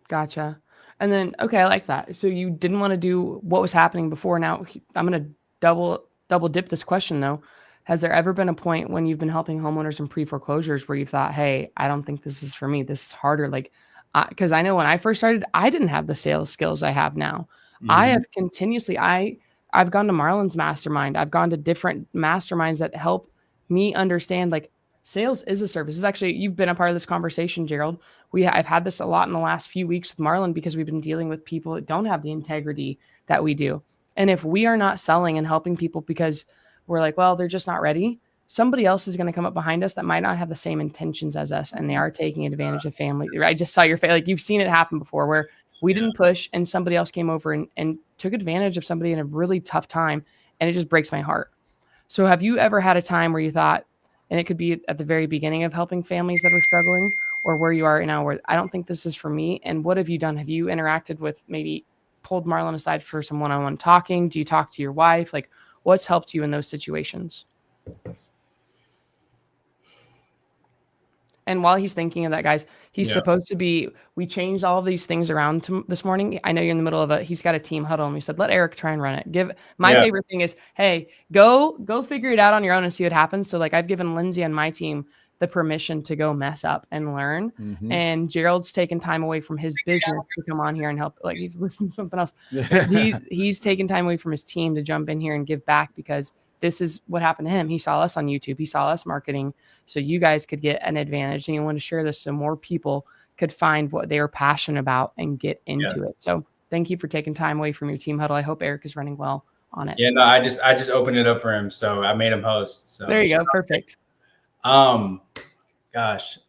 Gotcha. And then, okay, I like that. So you didn't want to do what was happening before. Now I'm going to double dip this question though. Has there ever been a point when you've been helping homeowners in pre-foreclosures where you thought, hey, I don't think this is for me. This is harder. Like, because I know when I first started, I didn't have the sales skills I have now. I have continuously, I've gone to Marlon's mastermind. I've gone to different masterminds that help me understand, like, sales is a service. It's actually, you've been a part of this conversation, Gerald. I've had this a lot in the last few weeks with Marlon, because we've been dealing with people that don't have the integrity that we do. And if we are not selling and helping people because we're like, well, they're just not ready, somebody else is going to come up behind us that might not have the same intentions as us, and they are taking advantage of family. I just saw your face. Like, you've seen it happen before where we didn't push and somebody else came over and took advantage of somebody in a really tough time. And it just breaks my heart. So have you ever had a time where you thought, and it could be at the very beginning of helping families that are struggling, or where you are now where I don't think this is for me? And what have you done? Have you interacted with, maybe pulled Marlon aside for some one-on-one talking? Do you talk to your wife? Like, what's helped you in those situations? And while he's thinking of that, guys, he's supposed to be, we changed all of these things around this morning. I know you're in the middle of he's got a team huddle, and we said, let Eric try and run it. My favorite thing is, hey, go figure it out on your own and see what happens. So, like, I've given Lindsay and my team the permission to go mess up and learn. And Gerald's taken time away from his business to come on here and help. Like, he's listening to something else. He's taken time away from his team to jump in here and give back, because this is what happened to him. He saw us on YouTube. He saw us marketing. So you guys could get an advantage, and you want to share this so more people could find what they are passionate about and get into it. So thank you for taking time away from your team huddle. I hope Eric is running well on it. Yeah, no, I just opened it up for him. So I made him host. So there you go. Perfect. Gosh.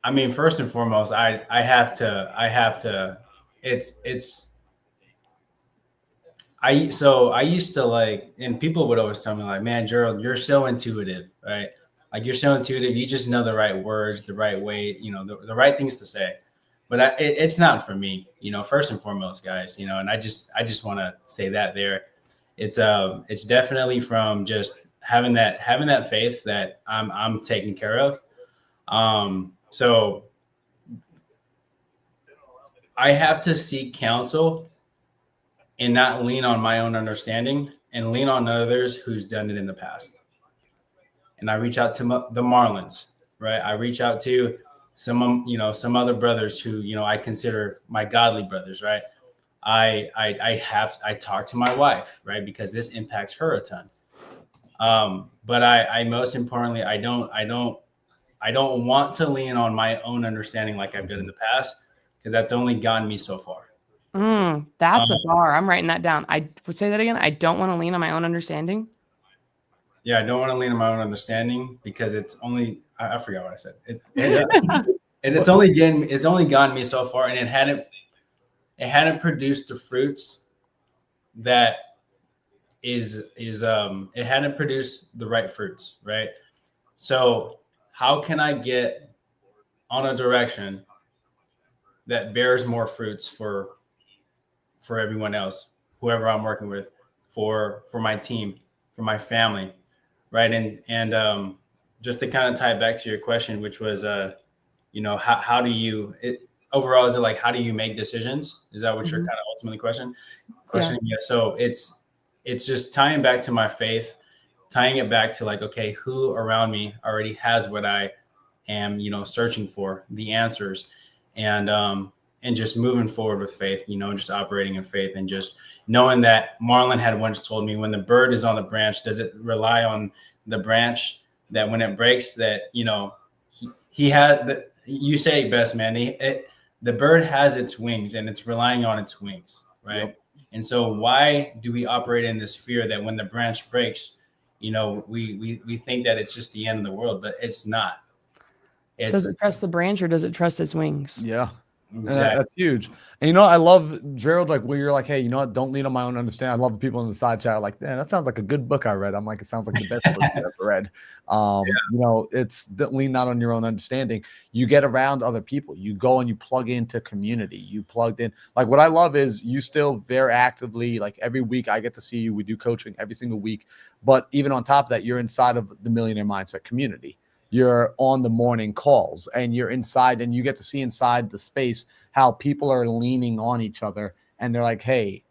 I mean, first and foremost, I have to, I used to like, and people would always tell me like, man, Gerald, you're so intuitive, right? Like you're so intuitive. You just know the right words, the right way, you know, the right things to say. But it's not for me, you know, first and foremost, guys, you know, and I just want to say that there. It's definitely from just having that faith that I'm taken care of. So I have to seek counsel and not lean on my own understanding and lean on others who's done it in the past. And I reach out to the Marlins, right? I reach out to some other brothers who, you know, I consider my godly brothers, right? I talk to my wife, right? Because this impacts her a ton. But I most importantly, I don't want to lean on my own understanding like I've done in the past, because that's only gotten me so far. That's a bar. I'm writing that down. I would say that again. I don't want to lean on my own understanding. Yeah, I don't want to lean on my own understanding because it's only I forgot what I said. And it's only gotten me so far, and it hadn't produced the fruits that it hadn't produced the right fruits, right? So how can I get on a direction that bears more fruits for everyone else, whoever I'm working with, for my team, for my family, right? And just to kind of tie it back to your question, which was, you know, how do you overall, is it like, how do you make decisions? Is that what you're kind of ultimately questioning? Yeah. So it's just tying back to my faith, tying it back to like, okay, who around me already has what I am, you know, searching for, the answers, and just moving forward with faith, you know, just operating in faith, and just knowing that Marlon had once told me, when the bird is on the branch, does it rely on the branch that when it breaks, that, you know, he had, you say it best, man, the bird has its wings and it's relying on its wings, right? Yep. And so why do we operate in this fear that when the branch breaks, you know, we think that it's just the end of the world, but it's not. Does it trust the branch or does it trust its wings? Yeah. Exactly. That's huge. And, you know, I love, Gerald, like where you're like, hey, you know what? Don't lean on my own understanding. I love the people in the side chat like, man, that sounds like a good book I read. I'm like, it sounds like the best book I've ever read. You know, it's lean not on your own understanding. You get around other people. You go and you plug into community. You plugged in. Like what I love is you still very actively, like every week I get to see you. We do coaching every single week. But even on top of that, you're inside of the Millionaire Mindset community. You're on the morning calls and you're inside, and you get to see inside the space how people are leaning on each other. And they're like, hey,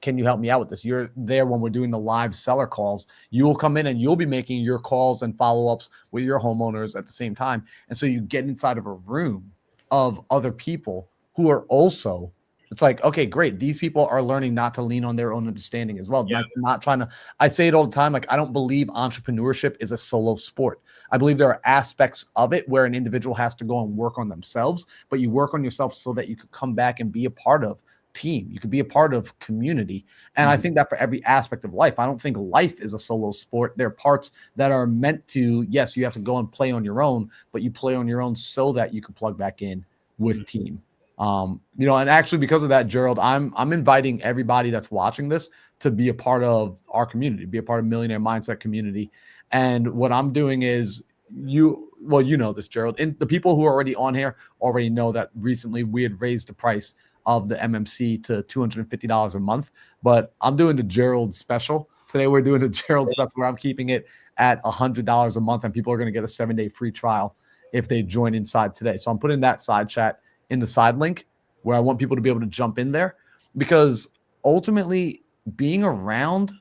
can you help me out with this? You're there when we're doing the live seller calls. You will come in and you'll be making your calls and follow-ups with your homeowners at the same time. And so you get inside of a room of other people who are also, it's like, okay, great. These people are learning not to lean on their own understanding as well. Yeah. Not trying to, I say it all the time. Like, I don't believe entrepreneurship is a solo sport. I believe there are aspects of it where an individual has to go and work on themselves, but you work on yourself so that you could come back and be a part of team. You could be a part of community. And I think that for every aspect of life, I don't think life is a solo sport. There are parts that are meant to, yes, you have to go and play on your own, but you play on your own so that you can plug back in with team. You know, and actually because of that, Gerald, I'm inviting everybody that's watching this to be a part of our community, be a part of Millionaire Mindset community. And what I'm doing is you know this, Gerald, and the people who are already on here already know that recently we had raised the price of the MMC to $250 a month, but I'm doing the Gerald special. Today we're doing the Gerald special where I'm keeping it at $100 a month, and people are going to get a 7-day free trial if they join inside today. So I'm putting that side chat in the side link where I want people to be able to jump in there, because ultimately being around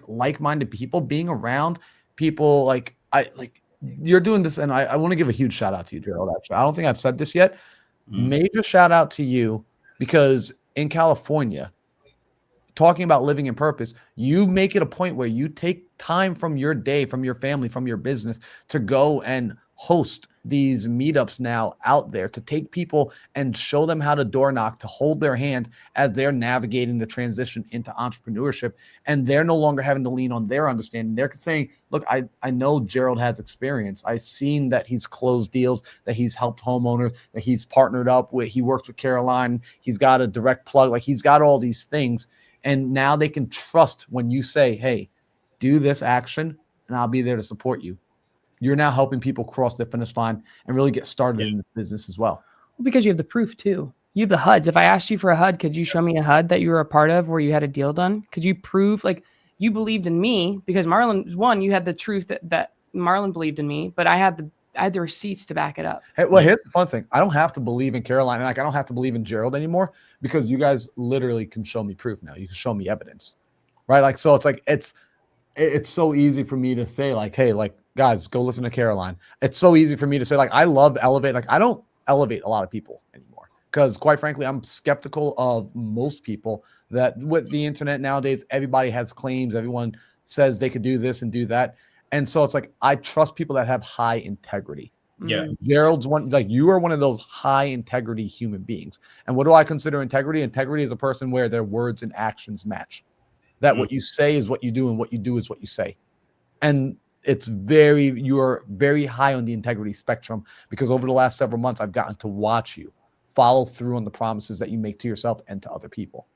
like-minded people, being around people like you're doing this. And I want to give a huge shout out to you, Gerald. Actually, I don't think I've said this yet. Major shout out to you, because in California, talking about living in purpose, you make it a point where you take time from your day, from your family, from your business to go and host these meetups now out there, to take people and show them how to door knock, to hold their hand as they're navigating the transition into entrepreneurship. And they're no longer having to lean on their understanding. They're saying, look, I know Gerald has experience. I've seen that he's closed deals, that he's helped homeowners, that he's partnered up with, he works with Caroline, he's got a direct plug, like he's got all these things. And now they can trust when you say, hey, do this action and I'll be there to support you. You're now helping people cross the finish line and really get started in the business as well. Because you have the proof too. You have the HUDs. If I asked you for a HUD, could you show me a HUD that you were a part of where you had a deal done? Could you prove like you believed in me? Because Marlon, one, you had the truth that Marlon believed in me, but I had the receipts to back it up. Hey, well, here's the fun thing. I don't have to believe in Caroline. Like I don't have to believe in Gerald anymore because you guys literally can show me proof now. You can show me evidence, right? Like, so it's like, it's so easy for me to say like, hey, like guys, go listen to Caroline. It's so easy for me to say, like, I love Elevate. Like I don't elevate a lot of people anymore because quite frankly, I'm skeptical of most people that with the internet nowadays, everybody has claims. Everyone says they could do this and do that. And so it's like, I trust people that have high integrity. Yeah. Gerald's one, like you are one of those high integrity human beings. And what do I consider integrity? Integrity is a person where their words and actions match. That what you say is what you do and what you do is what you say. And you are very high on the integrity spectrum because over the last several months, I've gotten to watch you follow through on the promises that you make to yourself and to other people.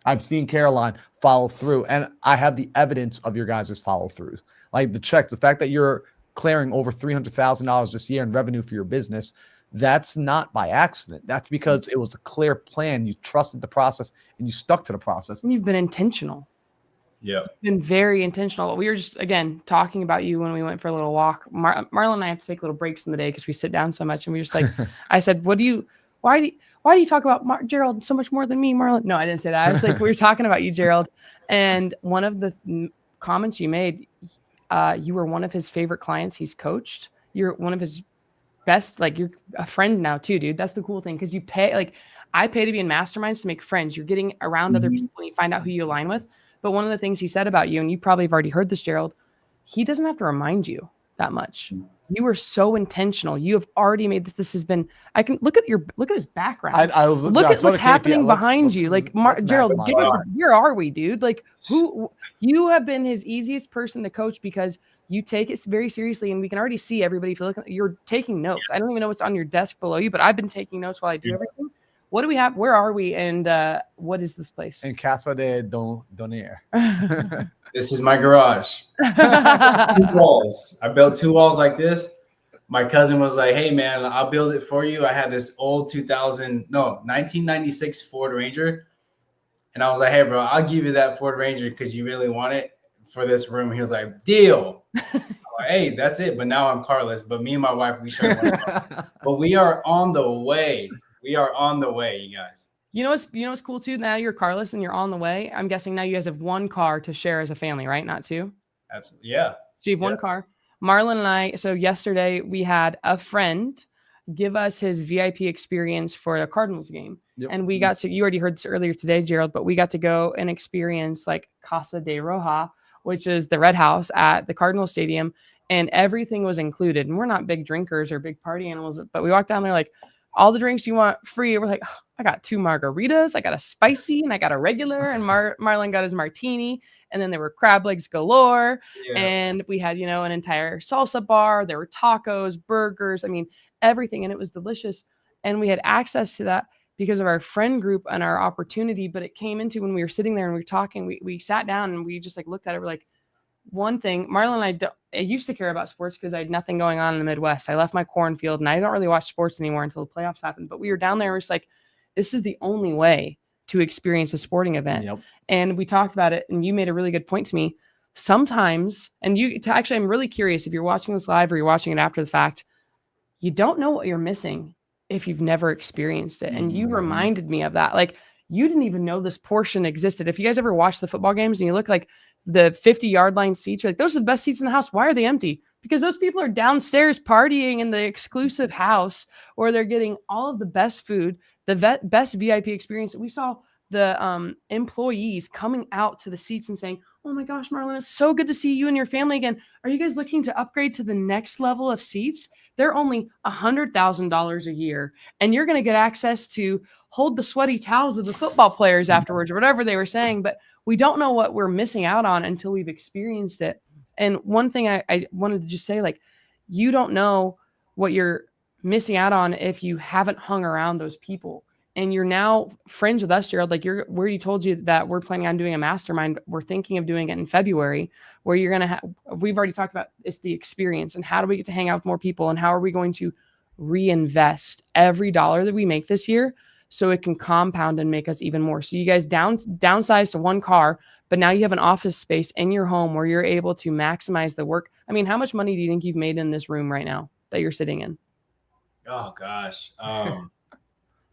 I've seen Caroline follow through and I have the evidence of your guys' follow through. Like the fact that you're clearing over $300,000 this year in revenue for your business, that's not by accident. That's because it was a clear plan. You trusted the process and you stuck to the process. And you've been intentional. Yeah. Been very intentional. We were just, again, talking about you when we went for a little walk. Marlon and I have to take little breaks in the day because we sit down so much. And we just like, I said, why do you talk about Gerald so much more than me, Marlon? No, I didn't say that. I was like, we were talking about you, Gerald. And one of the comments you made, you were one of his favorite clients he's coached. You're one of his best, like you're a friend now too, dude. That's the cool thing. Cause you pay, like I pay to be in masterminds to make friends. You're getting around other people and you find out who you align with. But one of the things he said about you, and you probably have already heard this, Gerald, he doesn't have to remind you that much. You were so intentional. You have already made this. This has been, I can look at his background. Look at what's happening behind you. Like Gerald, where are we, dude? Like you have been his easiest person to coach because you take it very seriously. And we can already see everybody. If you look, you're taking notes. I don't even know what's on your desk below you, but I've been taking notes while I do everything. What do we have? Where are we? And what is this place? In Casa de Donaire. This is my garage. 2 walls. I built 2 walls like this. My cousin was like, hey, man, I'll build it for you. I had this old 1996 Ford Ranger. And I was like, hey, bro, I'll give you that Ford Ranger because you really want it for this room. He was like, deal. I'm like, hey, that's it. But now I'm carless. But me and my wife, we sure want to. But we are on the way. We are on the way, you guys. You know what's cool too? Now you're carless and you're on the way. I'm guessing now you guys have 1 car to share as a family, right? Not 2? Absolutely. Yeah. So you have 1 car. Marlon and I, so yesterday we had a friend give us his VIP experience for the Cardinals game. Yep. And we got to, you already heard this earlier today, Gerald, but we got to go and experience like Casa de Roja, which is the Red House at the Cardinal Stadium. And everything was included. And we're not big drinkers or big party animals, but we walked down there like, all the drinks you want free. We're like, oh, I got 2 margaritas. I got a spicy and I got a regular. And Marlon got his martini. And then there were crab legs galore. Yeah. And we had, an entire salsa bar. There were tacos, burgers. I mean, everything. And it was delicious. And we had access to that because of our friend group and our opportunity. But it came into when we were sitting there and we were talking, we sat down and we just like looked at it. We're like, one thing, Marlon and I used to care about sports because I had nothing going on in the Midwest. I left my cornfield and I don't really watch sports anymore until the playoffs happened. But we were down there and we're just like, this is the only way to experience a sporting event. Yep. And we talked about it and you made a really good point to me. Sometimes, and actually, I'm really curious if you're watching this live or you're watching it after the fact, you don't know what you're missing if you've never experienced it. And you reminded me of that. Like you didn't even know this portion existed. If you guys ever watch the football games and you look like the 50-yard line seats, you're like, those are the best seats in the house. Why are they empty? Because those people are downstairs partying in the exclusive house, or they're getting all of the best food, the best VIP experience. We saw the employees coming out to the seats and saying, "Oh my gosh, Marlon, it's so good to see you and your family again. Are you guys looking to upgrade to the next level of seats? They're only $100,000 a year, and you're going to get access to hold the sweaty towels of the football players afterwards," or whatever they were saying. But we don't know what we're missing out on until we've experienced it. And one thing I wanted to just say, like, you don't know what you're missing out on if you haven't hung around those people. And you're now friends with us, Gerald. Like, we already told you that we're planning on doing a mastermind. We're thinking of doing it in February, where you're going to have, we've already talked about, it's the experience and how do we get to hang out with more people, and how are we going to reinvest every dollar that we make this year so it can compound and make us even more. So you guys downsize to one car, but now you have an office space in your home where you're able to maximize the work. I mean, how much money do you think you've made in this room right now that you're sitting in? Oh gosh.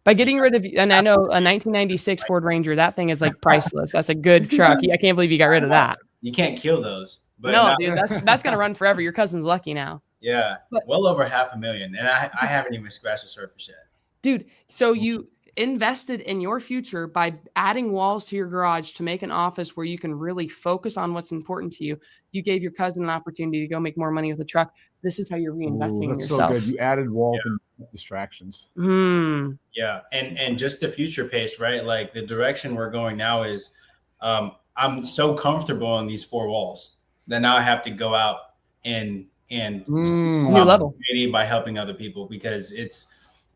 By getting rid of, and I know a 1996 Ford Ranger, that thing is like priceless. That's a good truck. I can't believe you got rid of that. You can't kill those. But no, dude, that's going to run forever. Your cousin's lucky now. Yeah, well over $500,000. And I haven't even scratched the surface yet. Dude, so you invested in your future by adding walls to your garage to make an office where you can really focus on what's important to you. You gave your cousin an opportunity to go make more money with a truck. This is how you're reinvesting in yourself. So good. You added walls and distractions. Yeah, and just the future pace, right? Like the direction we're going now is, I'm so comfortable in these four walls that now I have to go out and new level by helping other people, because it's,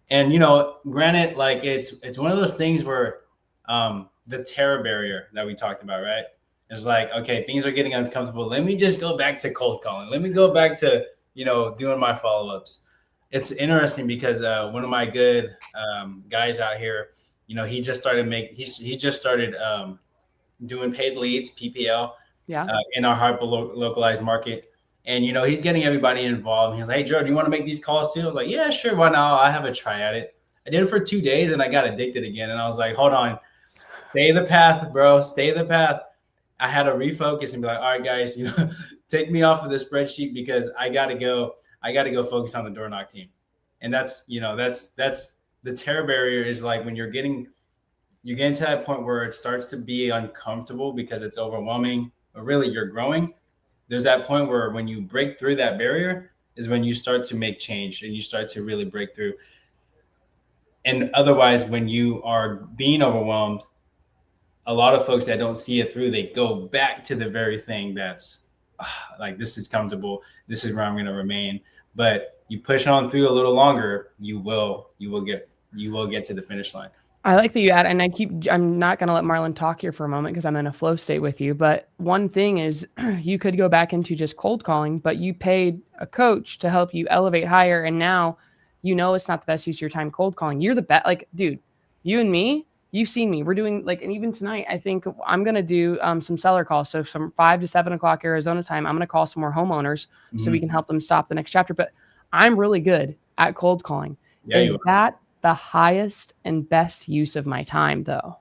and you know, granted, like it's one of those things where the terror barrier that we talked about, right? It's like, okay, things are getting uncomfortable. Let me just go back to cold calling. Let me go back to, you know, doing my follow-ups. It's interesting because one of my good guys out here, you know, he just started doing paid leads, PPL, in our hyper localized market. And, you know, he's getting everybody involved. He's like, "Hey, Joe, do you want to make these calls too?" I was like, "Yeah, sure. Why not? I have a try at it." I did it for 2 days and I got addicted again. And I was like, hold on, stay the path, bro. Stay the path. I had to refocus and be like, all right, guys, you know, take me off of the spreadsheet because I got to go focus on the door knock team. And that's, you know, that's the terror barrier is like when you're getting to that point where it starts to be uncomfortable because it's overwhelming, but really you're growing. There's that point where when you break through that barrier is when you start to make change and you start to really break through. And otherwise, when you are being overwhelmed, a lot of folks that don't see it through, they go back to the very thing that's like, this is comfortable. This is where I'm going to remain. But you push on through a little longer, you will get to the finish line. I like that you add, and I'm not going to let Marlon talk here for a moment because I'm in a flow state with you. But one thing is you could go back into just cold calling, but you paid a coach to help you elevate higher. And now, you know, it's not the best use of your time cold calling. You're the best. Like, dude, you and me, you've seen me. We're doing like, and even tonight, I think I'm going to do some seller calls. So from 5 to 7 o'clock Arizona time, I'm going to call some more homeowners so we can help them stop the next chapter. But I'm really good at cold calling. Yeah, is that the highest and best use of my time, though?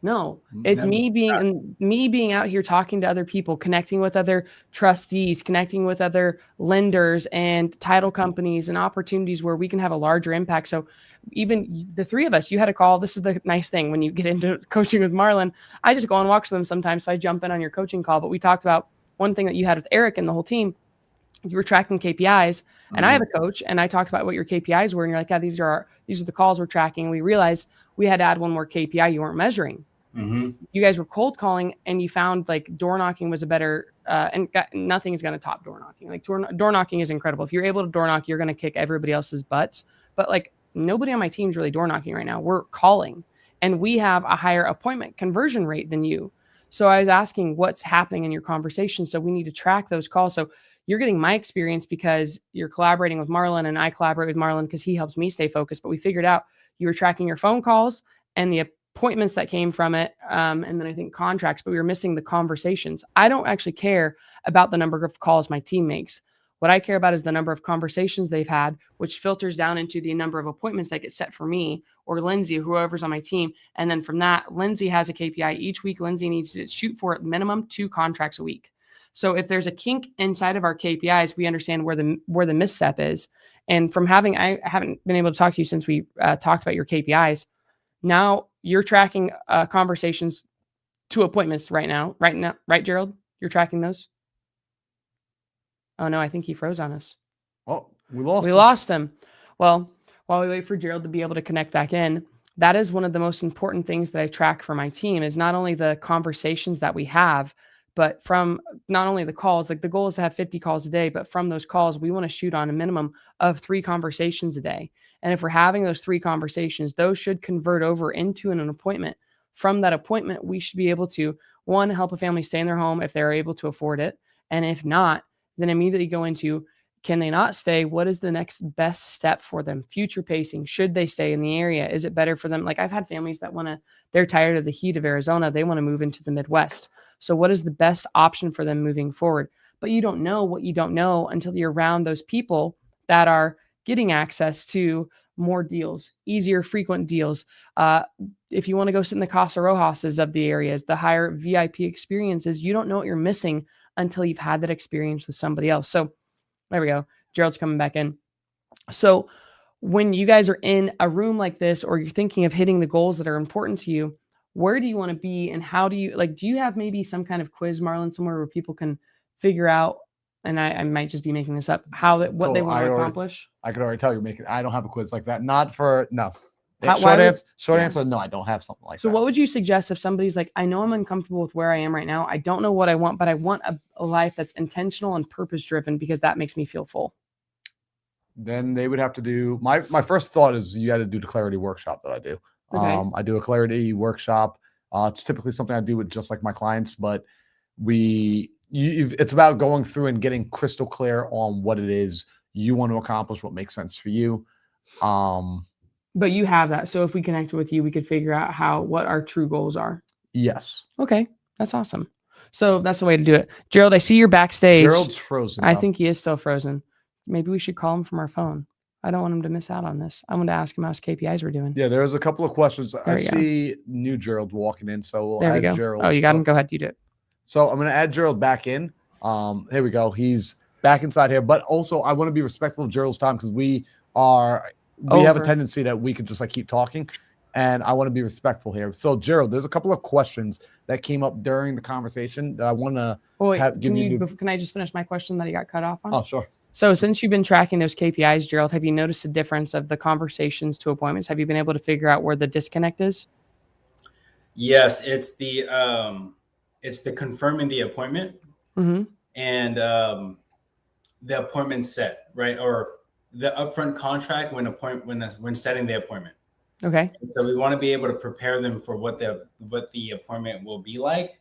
No, it's me being out here talking to other people, connecting with other trustees, connecting with other lenders and title companies and opportunities where we can have a larger impact. So even the three of us, you had a call. This is the nice thing when you get into coaching with Marlon. I just go on walks with them sometimes. So I jump in on your coaching call. But we talked about one thing that you had with Eric and the whole team. You were tracking KPIs, and I have a coach, and I talked about what your KPIs were, and you're like, yeah, these are the calls we're tracking. And we realized we had to add one more KPI you weren't measuring. You guys were cold calling, and you found like door knocking was a better, nothing is going to top door knocking. Like door knocking is incredible. If you're able to door knock, you're going to kick everybody else's butts. But like nobody on my team's really door knocking right now. We're calling, and we have a higher appointment conversion rate than you. So I was asking what's happening in your conversation. So we need to track those calls. So you're getting my experience because you're collaborating with Marlon, and I collaborate with Marlon because he helps me stay focused. But we figured out you were tracking your phone calls and the appointments that came from it. And then I think contracts, but we were missing the conversations. I don't actually care about the number of calls my team makes. What I care about is the number of conversations they've had, which filters down into the number of appointments that get set for me or Lindsay, whoever's on my team. And then from that, Lindsay has a KPI. Each week, Lindsay needs to shoot for at minimum 2 contracts a week. So if there's a kink inside of our KPIs, we understand where the misstep is. And from I haven't been able to talk to you since we talked about your KPIs. Now you're tracking conversations to appointments right now, right, Gerald? You're tracking those? Oh no, I think he froze on us. Oh, we lost him. Well, while we wait for Gerald to be able to connect back in, that is one of the most important things that I track for my team is not only the conversations that we have, but from not only the calls, like the goal is to have 50 calls a day, but from those calls, we want to shoot on a minimum of 3 conversations a day. And if we're having those 3 conversations, those should convert over into an appointment. From that appointment, we should be able to, one, help a family stay in their home if they're able to afford it. And if not, then immediately go into, can they not stay? What is the next best step for them? Future pacing. Should they stay in the area? Is it better for them? Like I've had families that they're tired of the heat of Arizona. They want to move into the Midwest. So what is the best option for them moving forward? But you don't know what you don't know until you're around those people that are getting access to more deals, easier, frequent deals. If you want to go sit in the Casa Rojas's of the areas, the higher VIP experiences, you don't know what you're missing until you've had that experience with somebody else. So there we go. Gerald's coming back in. So when you guys are in a room like this, or you're thinking of hitting the goals that are important to you, where do you want to be and how do you, like, do you have maybe some kind of quiz, Marlon, somewhere where people can figure out, and I might just be making this up, what they want to accomplish? I could already tell you're making, I don't have a quiz like that. Not for, no. Short answer, no, I don't have something like that. So what would you suggest if somebody's like, I know I'm uncomfortable with where I am right now. I don't know what I want, but I want a life that's intentional and purpose driven because that makes me feel full. Then they would have to do, my first thought is you got to do the clarity workshop that I do. Okay. I do a clarity workshop. It's typically something I do with just like my clients, but it's about going through and getting crystal clear on what it is you want to accomplish, what makes sense for you. But you have that. So if we connected with you, we could figure out what our true goals are. Yes. Okay. That's awesome. So that's the way to do it. Gerald, I see you're backstage. Gerald's frozen. I think he is still frozen. Maybe we should call him from our phone. I don't want him to miss out on this. I want to ask him how his KPIs were doing. Yeah, there's a couple of questions. I see new Gerald walking in. So we'll add Gerald. Oh, you got him? Go ahead. You do it. So I'm going to add Gerald back in. Here we go. He's back inside here. But also, I want to be respectful of Gerald's time because we have a tendency that we could just like keep talking, and I want to be respectful here. So Gerald, there's a couple of questions that came up during the conversation that I want to Can I just finish my question that he got cut off on? Oh, sure. So since you've been tracking those KPIs, Gerald, have you noticed a difference of the conversations to appointments? Have you been able to figure out where the disconnect is? Yes, it's the confirming the appointment and the appointment set, right? Or the upfront contract when setting the appointment. Okay. And so we want to be able to prepare them for what the appointment will be like,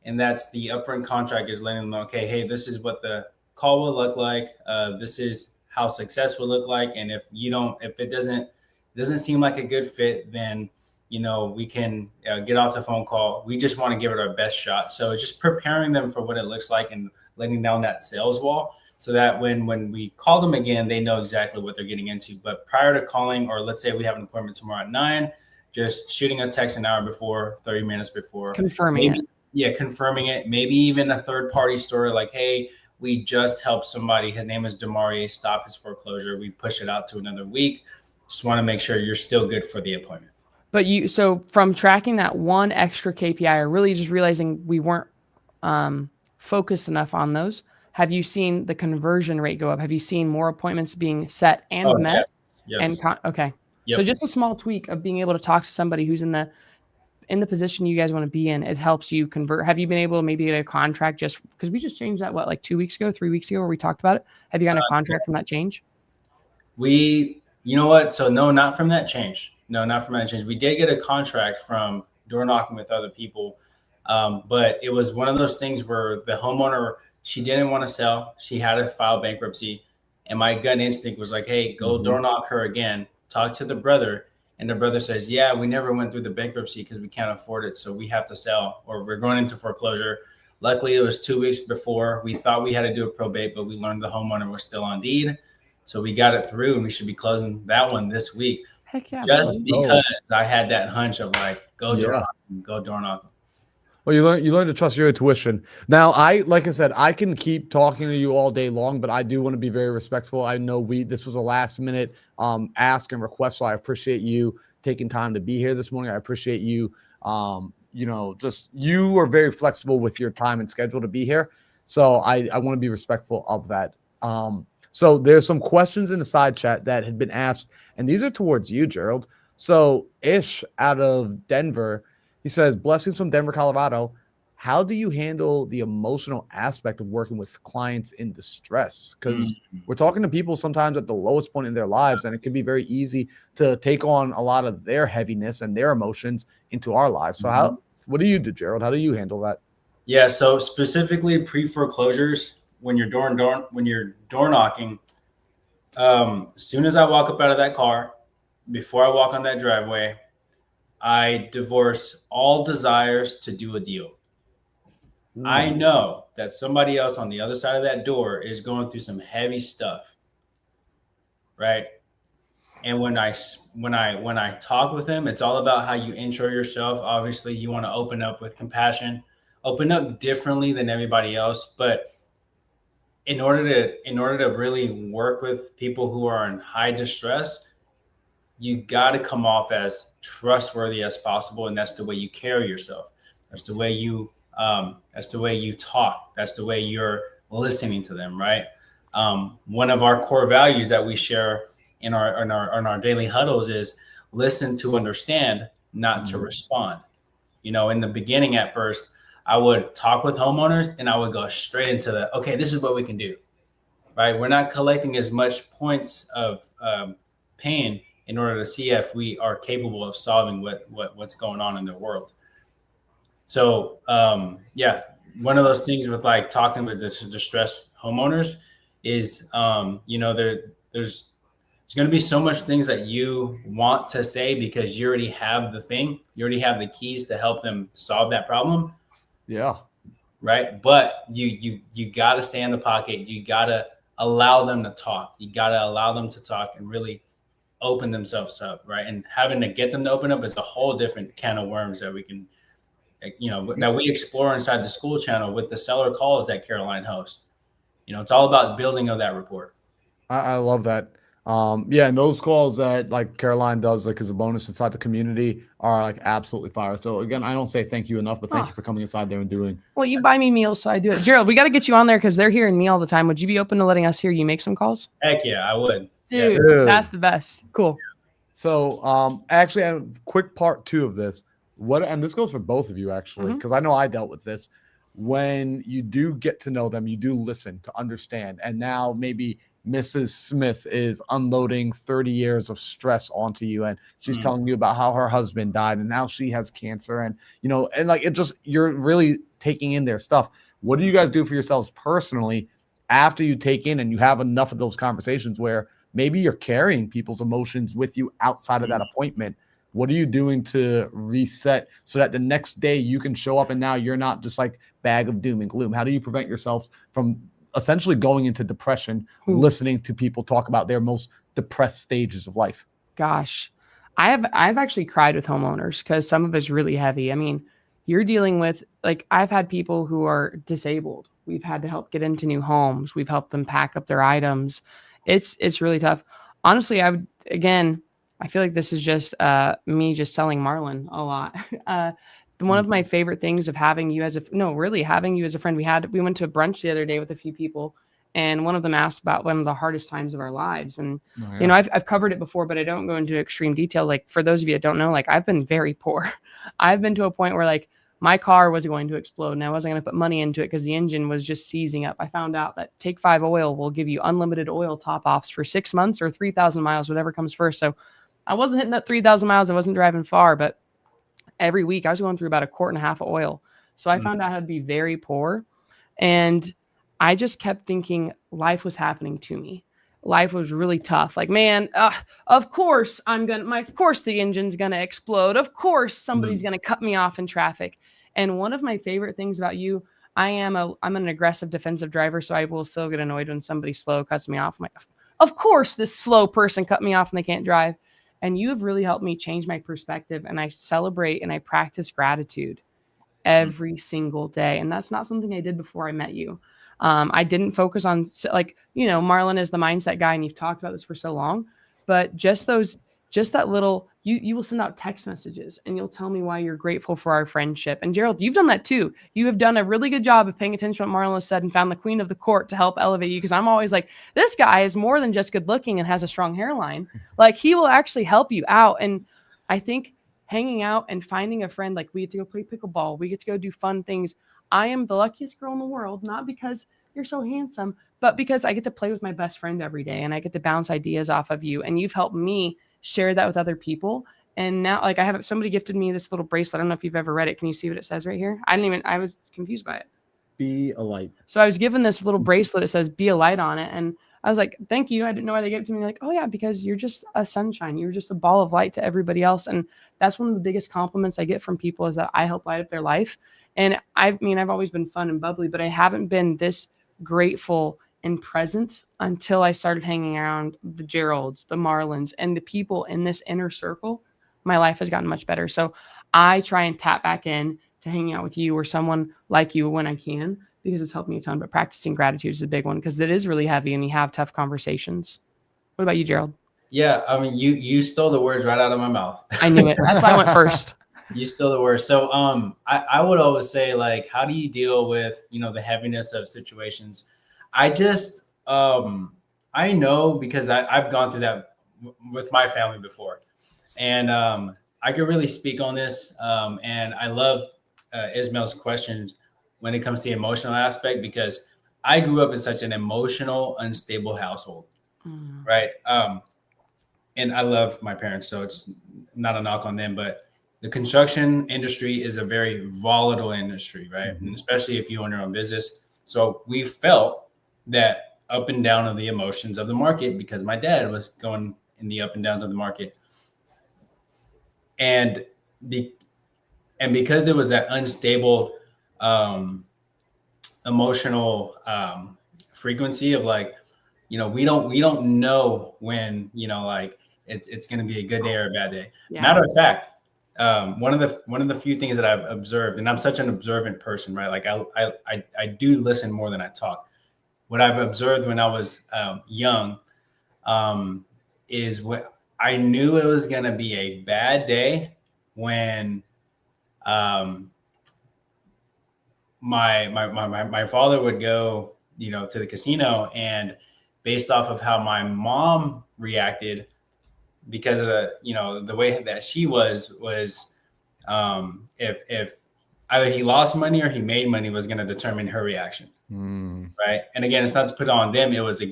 and that's the upfront contract is letting them know, okay, hey, this is what the call will look like. This is how success will look like, and if it doesn't seem like a good fit, then we can get off the phone call. We just want to give it our best shot. So it's just preparing them for what it looks like and letting down that sales wall, so that when we call them again, they know exactly what they're getting into. But prior to calling, or let's say we have an appointment tomorrow at 9, just shooting a text an hour before, 30 minutes before. Confirming it. Yeah, confirming it. Maybe even a third-party story like, hey, we just helped somebody. His name is Donaire. Stop his foreclosure. We push it out to another week. Just want to make sure you're still good for the appointment. But so from tracking that one extra KPI, or really just realizing we weren't focused enough on those, have you seen the conversion rate go up? Have you seen more appointments being set and met? Yes. Okay. Yep. So just a small tweak of being able to talk to somebody who's in the position you guys want to be in, it helps you convert. Have you been able to maybe get a contract just because we just changed that, like 2 weeks ago, 3 weeks ago, where we talked about it? Have you gotten a contract from that change? You know what? So no, not from that change. No, not from that change. We did get a contract from door knocking with other people. But it was one of those things where the homeowner, she didn't want to sell. She had to file bankruptcy. And my gut instinct was like, hey, go door knock her again, talk to the brother. And the brother says, yeah, we never went through the bankruptcy because we can't afford it. So we have to sell, or we're going into foreclosure. Luckily, it was 2 weeks before. We thought we had to do a probate, but we learned the homeowner was still on deed. So we got it through, and we should be closing that one this week. Heck yeah. Just because I had that hunch of like, go door knocking. Well, you learn to trust your intuition. Now, like I said, I can keep talking to you all day long, but I do want to be very respectful. I know this was a last minute ask and request, so I appreciate you taking time to be here this morning. I appreciate you. Just you are very flexible with your time and schedule to be here. So I want to be respectful of that. So there's some questions in the side chat that had been asked, and these are towards you, Gerald. So Ish out of Denver, he says, blessings from Denver, Colorado. How do you handle the emotional aspect of working with clients in distress? Because we're talking to people sometimes at the lowest point in their lives, and it can be very easy to take on a lot of their heaviness and their emotions into our lives. So what do you do, Gerald? How do you handle that? Yeah, so specifically pre-foreclosures, when you're door knocking, as soon as I walk up out of that car, before I walk on that driveway, I divorce all desires to do a deal. I know that somebody else on the other side of that door is going through some heavy stuff, right? And when I talk with them, it's all about how you intro yourself. Obviously, you want to open up with compassion, open up differently than everybody else. But in order to really work with people who are in high distress, you got to come off as trustworthy as possible, and that's the way you carry yourself. That's the way you talk. That's the way you're listening to them, right? One of our core values that we share in our daily huddles is listen to understand, not to respond. In the beginning, at first, I would talk with homeowners and I would go straight into okay, this is what we can do, right? We're not collecting as much points of pain in order to see if we are capable of solving what's going on in their world. So, one of those things with like talking with the distressed homeowners is, there's going to be so much things that you want to say because you already have the thing. You already have the keys to help them solve that problem. Yeah. Right. But you got to stay in the pocket. You got to allow them to talk. You got to allow them to talk and really open themselves up. Right. And having to get them to open up is a whole different can of worms that we can, that we explore inside the school channel with the seller calls that Caroline hosts. It's all about building of that rapport. I love that. And those calls that like Caroline does, like as a bonus inside the community, are like absolutely fire. So again, I don't say thank you enough, but thank you for coming inside there and doing. Well, you buy me meals, so I do it. Gerald, we got to get you on there because they're hearing me all the time. Would you be open to letting us hear you make some calls? Heck yeah, I would. Dude, yes. That's the best. Cool. So actually, a quick part 2 of this. And this goes for both of you actually, because I know I dealt with this. When you do get to know them, you do listen to understand, and now maybe Mrs. Smith is unloading 30 years of stress onto you, and she's telling you about how her husband died and now she has cancer, and like it just, you're really taking in their stuff. What do you guys do for yourselves personally after you take in and you have enough of those conversations where maybe you're carrying people's emotions with you outside of that appointment? What are you doing to reset so that the next day you can show up and now you're not just like bag of doom and gloom? How do you prevent yourself from essentially going into depression, listening to people talk about their most depressed stages of life? Gosh, I've actually cried with homeowners because some of it's really heavy. I mean, you're dealing with, like, I've had people who are disabled. We've had to help get into new homes. We've helped them pack up their items. It's really tough. Honestly, I feel like this is just me just selling Marlon a lot. One of my favorite things of having you as a friend, we went to a brunch the other day with a few people, and one of them asked about one of the hardest times of our lives. And, I've covered it before, but I don't go into extreme detail. Like, for those of you that don't know, like, I've been very poor. I've been to a point where like my car was going to explode and I wasn't going to put money into it because the engine was just seizing up. I found out that Take 5 Oil will give you unlimited oil top offs for 6 months or 3,000 miles, whatever comes first. So I wasn't hitting that 3,000 miles. I wasn't driving far, but every week I was going through about 1.5 quarts of oil. So I found out how to be very poor. And I just kept thinking life was happening to me. Life was really tough. Like, man, of course of course the engine's going to explode. Of course somebody's going to cut me off in traffic. And one of my favorite things about you, I'm an aggressive defensive driver. So I will still get annoyed when somebody slow cuts me off. I'm like, of course this slow person cut me off and they can't drive. And you have really helped me change my perspective. And I celebrate and I practice gratitude every single day. And that's not something I did before I met you. I didn't focus on, like, Marlon is the mindset guy and you've talked about this for so long, but just that little, you will send out text messages and you'll tell me why you're grateful for our friendship. And Gerald, you've done that too. You have done a really good job of paying attention to what Marlon said and found the queen of the court to help elevate you. Because I'm always like, this guy is more than just good looking and has a strong hairline. Like, he will actually help you out. And I think hanging out and finding a friend, like we get to go play pickleball, we get to go do fun things. I am the luckiest girl in the world, not because you're so handsome, but because I get to play with my best friend every day and I get to bounce ideas off of you. And you've helped me share that with other people. And now, like, somebody gifted me this little bracelet. I don't know if you've ever read it. Can you see what it says right here? I was confused by it. Be a light. So I was given this little bracelet. It says be a light on it. And I was like, thank you. I didn't know why they gave it to me. Like, oh yeah, because you're just a sunshine. You're just a ball of light to everybody else. And that's one of the biggest compliments I get from people, is that I help light up their life. And I've always been fun and bubbly, but I haven't been this grateful and present until I started hanging around the Geralds, the Marlons, and the people in this inner circle. My life has gotten much better. So I try and tap back in to hanging out with you or someone like you when I can, because it's helped me a ton. But practicing gratitude is a big one, because it is really heavy and you have tough conversations. What about you, Gerald? Yeah, I mean, you stole the words right out of my mouth. I knew it. That's why I went first. You stole the words. So I would always say, like, how do you deal with, the heaviness of situations? I just I know, because I've gone through that with my family before. And I could really speak on this. And I love Ismail's questions when it comes to the emotional aspect, because I grew up in such an emotional, unstable household, right? And I love my parents, so it's not a knock on them, but the construction industry is a very volatile industry, right? Mm-hmm. And especially if you own your own business. So we felt that up and down of the emotions of the market, because my dad was going in the up and downs of the market. And because it was that unstable emotional frequency of, like, we don't know when, like, it's going to be a good day or a bad day. Yeah. Matter of fact, one of the few things that I've observed, and I'm such an observant person, right? Like I do listen more than I talk. What I've observed when I was young is what I knew it was going to be a bad day when my father would go, to the casino, and based off of how my mom reacted, because of the way that she was if either he lost money or he made money was going to determine her reaction. Right. And again, it's not to put it on them. It was the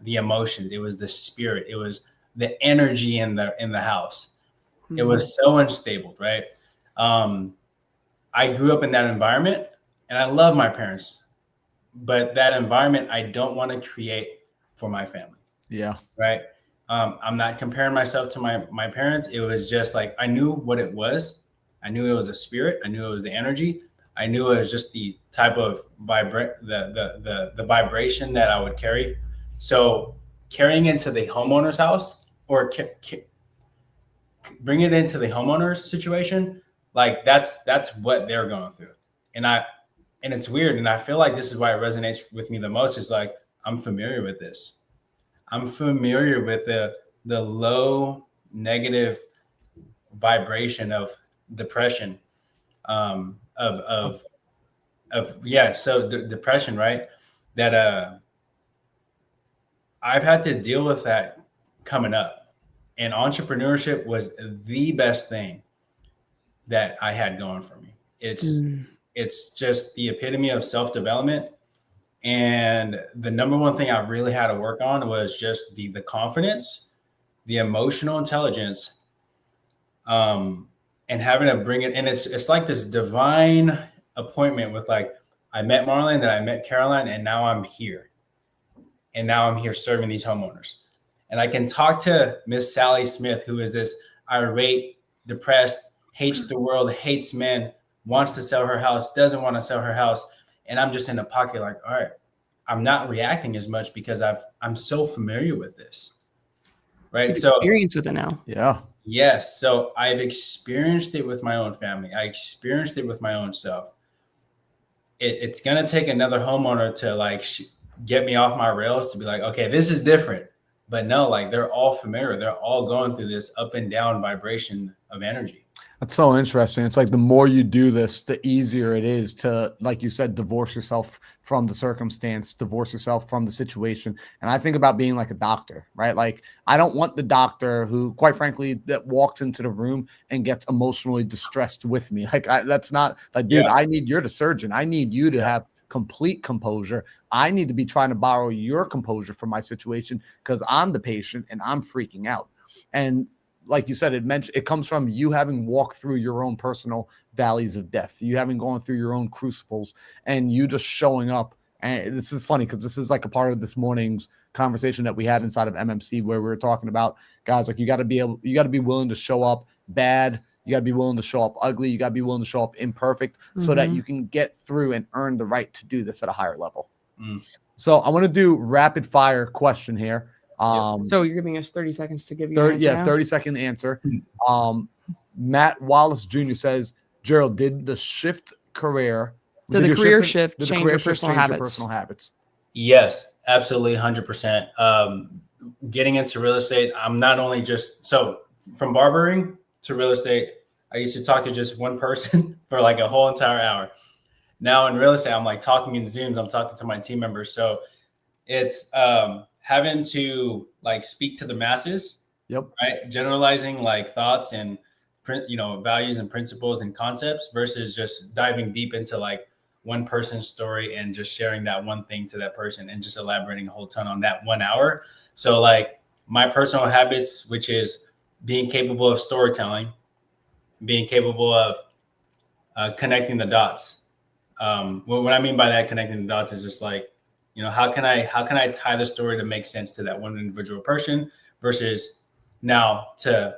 emotions. It was the spirit. It was the energy in the house. It was so unstable. Right. I grew up in that environment, and I love my parents, but that environment I don't want to create for my family. Yeah. Right. I'm not comparing myself to my parents. It was just like, I knew what it was. I knew it was a spirit. I knew it was the energy. I knew it was just the type of the vibration that I would carry. So carrying into the homeowner's house, or bring it into the homeowner's situation, like that's what they're going through. And it's weird. And I feel like this is why it resonates with me the most, is like, I'm familiar with this. I'm familiar with the low negative vibration of depression, depression, right? That I've had to deal with that coming up, and entrepreneurship was the best thing that I had going for me. It's just the epitome of self-development. And the number one thing I really had to work on was just the confidence, the emotional intelligence, and having to bring it. And it's like this divine appointment with, like, I met Marlon, then I met Caroline, and now I'm here. And now I'm here serving these homeowners. And I can talk to Miss Sally Smith, who is this irate, depressed, hates the world, hates men, wants to sell her house, doesn't want to sell her house. And I'm just in the pocket, like, all right, I'm not reacting as much because I'm so familiar with this. Right. So experience with it now. Yeah. Yes. So I've experienced it with my own family. I experienced it with my own self. It's going to take another homeowner to, like, get me off my rails, to be like, okay, this is different. But no, like they're all familiar. They're all going through this up and down vibration of energy. That's so interesting. It's like the more you do this, the easier it is to, like you said, divorce yourself from the circumstance, divorce yourself from the situation. And I think about being like a doctor, right? Like I don't want the doctor who, quite frankly, that walks into the room and gets emotionally distressed with me. Like that's not like, dude, I need, you're the surgeon. I need you to have complete composure. I need to be trying to borrow your composure for my situation because I'm the patient and I'm freaking out. And like you said, it comes from you having walked through your own personal valleys of death, you having gone through your own crucibles, and you just showing up. And this is funny because this is like a part of this morning's conversation that we had inside of MMC where we were talking about, guys, like you got to be willing to show up bad. You got to be willing to show up ugly. You got to be willing to show up imperfect so that you can get through and earn the right to do this at a higher level. So I want to do rapid fire question here. So you're giving us 30 seconds to give you an answer. Yeah, 30-second answer. Matt Wallace Jr. says, Gerald, did the shift career change your personal habits? Yes, absolutely, 100%. Getting into real estate, I'm not only just from barbering to real estate, I used to talk to just one person for like a whole entire hour. Now in real estate, I'm like talking in Zooms, I'm talking to my team members. So it's having to like speak to the masses, right? Generalizing like thoughts and values and principles and concepts versus just diving deep into like one person's story and just sharing that one thing to that person and just elaborating a whole ton on that 1 hour. So like my personal habits, which is being capable of storytelling, being capable of connecting the dots. What I mean by that connecting the dots is just like, how can I tie the story to make sense to that one individual person versus now to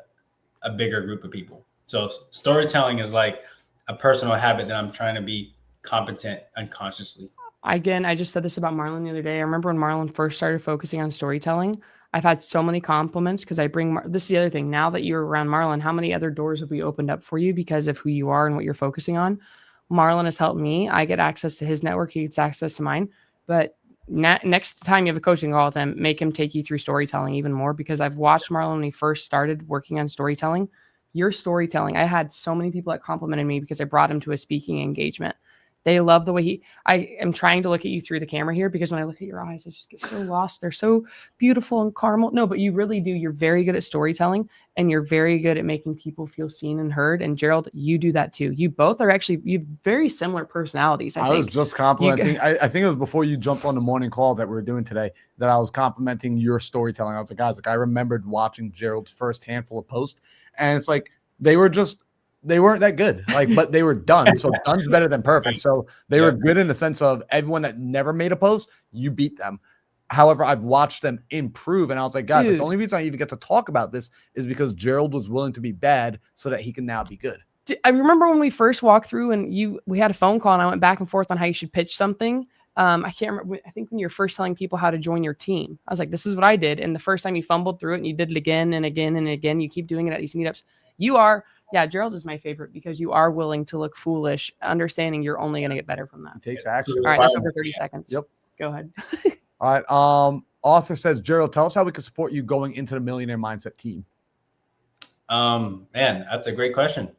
a bigger group of people. So storytelling is like a personal habit that I'm trying to be competent unconsciously. Again, I just said this about Marlon the other day. I remember when Marlon first started focusing on storytelling, I've had so many compliments because I bring, this is the other thing. Now that you're around Marlon, how many other doors have we opened up for you because of who you are and what you're focusing on? Marlon has helped me. I get access to his network. He gets access to mine. But next time you have a coaching call with him, make him take you through storytelling even more, because I've watched Marlon when he first started working on storytelling. Your storytelling, I had so many people that complimented me because I brought him to a speaking engagement. They love the way I am trying to look at you through the camera here, because when I look at your eyes, I just get so lost. They're so beautiful and caramel. No, but you really do. You're very good at storytelling and you're very good at making people feel seen and heard. And Gerald, you do that too. You both are actually, you have very similar personalities. I think. Was just complimenting. I think it was before you jumped on the morning call that we were doing today that I was complimenting your storytelling. I was like, guys, I remembered watching Gerald's first handful of posts, and it's like, they weren't that good, but they were done. So done's better than perfect. So they were good in the sense of everyone that never made a post, you beat them. However, I've watched them improve, and I was like, guys, the only reason I even get to talk about this is because Gerald was willing to be bad so that he can now be good. I remember when we first walked through and we had a phone call and I went back and forth on how you should pitch something. I can't remember. I think when you're first telling people how to join your team, I was like, this is what I did. And the first time you fumbled through it and you did it again and again and again, you keep doing it at these meetups. Gerald is my favorite because you are willing to look foolish, understanding you're only going to get better from that. He takes action. All right, that's over 30 seconds. Yep. Go ahead. All right. Author says, Gerald, tell us how we can support you going into the Millionaire Mindset team. Man, that's a great question.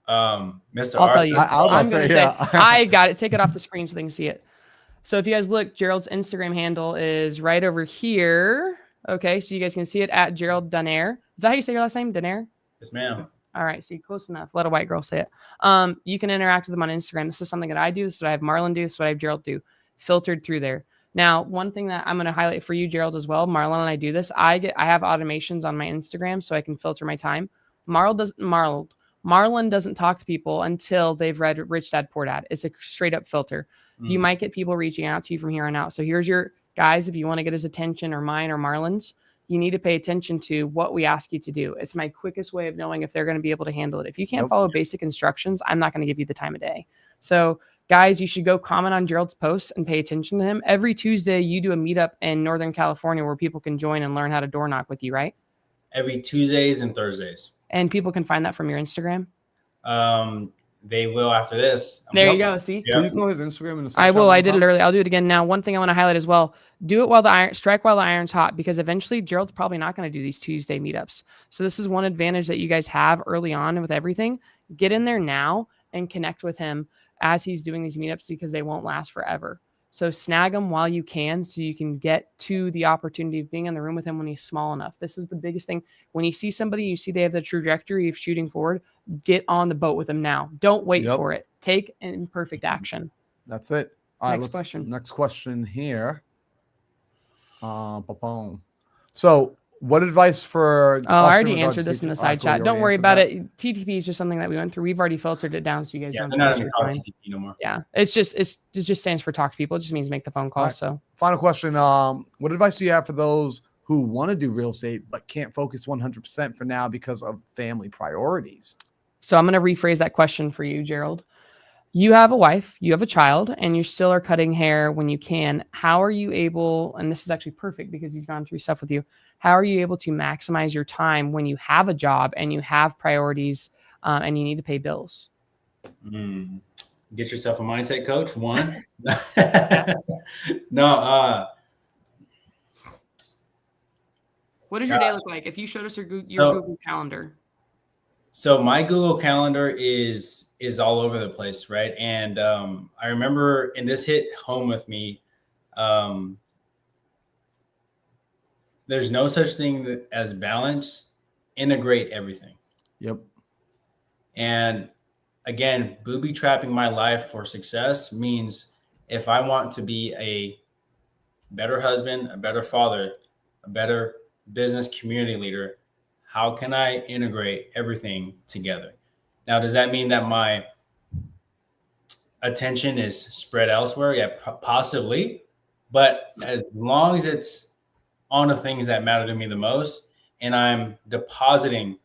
Mr. I'll tell you. I'm going to say, I got it. Take it off the screen so they can see it. So if you guys look, Gerald's Instagram handle is right over here. Okay, so you guys can see it at Gerald Donaire. Is that how you say your last name, Donaire? Yes, ma'am. All right, see, close enough. Let a white girl say it. You can interact with them on Instagram. This is something that I do. This is what I have Marlon do. This is what I have Gerald do. Filtered through there. Now, one thing that I'm going to highlight for you, Gerald, as well. Marlon and I do this. I have automations on my Instagram so I can filter my time. Marlon doesn't talk to people until they've read Rich Dad Poor Dad. It's a straight up filter. You might get people reaching out to you from here on out. So here's your guys. If you want to get his attention or mine or Marlon's, you need to pay attention to what we ask you to do. It's my quickest way of knowing if they're going to be able to handle it. If you can't follow basic instructions, I'm not going to give you the time of day. So guys, you should go comment on Gerald's posts and pay attention to him. Every Tuesday, you do a meetup in Northern California where people can join and learn how to door knock with you, right? Every Tuesdays and Thursdays. And people can find that from your Instagram? they will after this. There you go. See, Please go his Instagram in the I will. I did it earlier. I'll do it again now. One thing I want to highlight as well: do it while strike while the iron's hot, because eventually Gerald's probably not going to do these Tuesday meetups. So this is one advantage that you guys have early on with everything. Get in there now and connect with him as he's doing these meetups, because they won't last forever. So snag him while you can, so you can get to the opportunity of being in the room with him when he's small enough. This is the biggest thing. When you see somebody, you see they have the trajectory of shooting forward, get on the boat with them now. Don't wait for it. Take imperfect action. That's it. All right, next question here. So what advice for I already answered this in the side chat. Don't worry about it. TTP is just something that we went through. We've already filtered it down, so you guys don't have to call TTP no more. Yeah, it just stands for talk to people. It just means make the phone call. Right. So final question. What advice do you have for those who want to do real estate but can't focus 100% for now because of family priorities? So I'm going to rephrase that question for you, Gerald. You have a wife, you have a child, and you still are cutting hair when you can. How are you able, and this is actually perfect because he's gone through stuff with you, how are you able to maximize your time when you have a job and you have priorities and you need to pay bills? Get yourself a mindset coach, one. No. What does your day look like? If you showed us your Google Calendar. So my Google Calendar is all over the place, right? And I remember, and this hit home with me, there's no such thing as balance. Integrate everything. Yep. And again, booby trapping my life for success means if I want to be a better husband, a better father, a better business community leader, how can I integrate everything together? Now, does that mean that my attention is spread elsewhere? Yeah, possibly. But as long as it's on the things that matter to me the most, and I'm depositing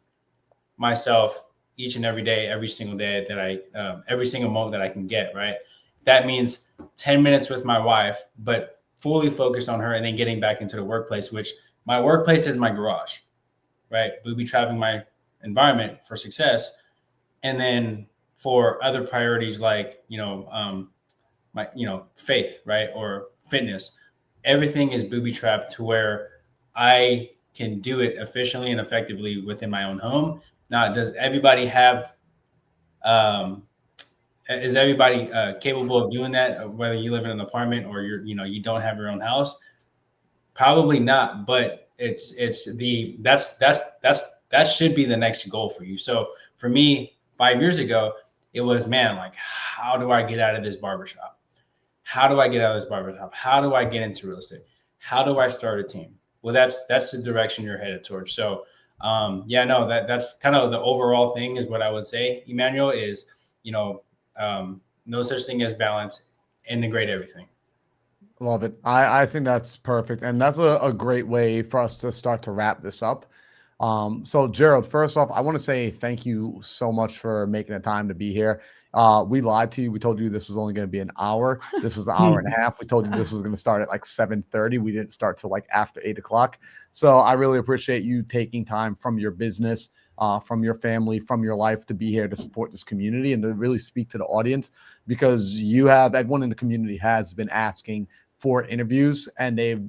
myself each and every day, every single day that every single moment that I can get, right? That means 10 minutes with my wife, but fully focused on her, and then getting back into the workplace, which my workplace is my garage. Right, booby trapping my environment for success, and then for other priorities like my faith, right, or fitness, everything is booby trapped to where I can do it efficiently and effectively within my own home. Now, does everybody have? Is everybody capable of doing that? Whether you live in an apartment or you don't have your own house, probably not, but that should be the next goal for you. So for me, 5 years ago, it was, man, like, how do I get out of this barbershop? How do I get out of this barbershop? How do I get into real estate? How do I start a team? Well, that's the direction you're headed towards. So that's kind of the overall thing is what I would say, Emmanuel, is, no such thing as balance, integrate everything. Love it. I think that's perfect. And that's a great way for us to start to wrap this up. So Gerald, first off, I want to say thank you so much for making the time to be here. We lied to you. We told you this was only going to be an hour. This was an hour and a half. We told you this was going to start at like 7:30. We didn't start till like after 8 o'clock. So I really appreciate you taking time from your business, from your family, from your life to be here to support this community and to really speak to the audience, because everyone in the community has been asking for interviews, and they've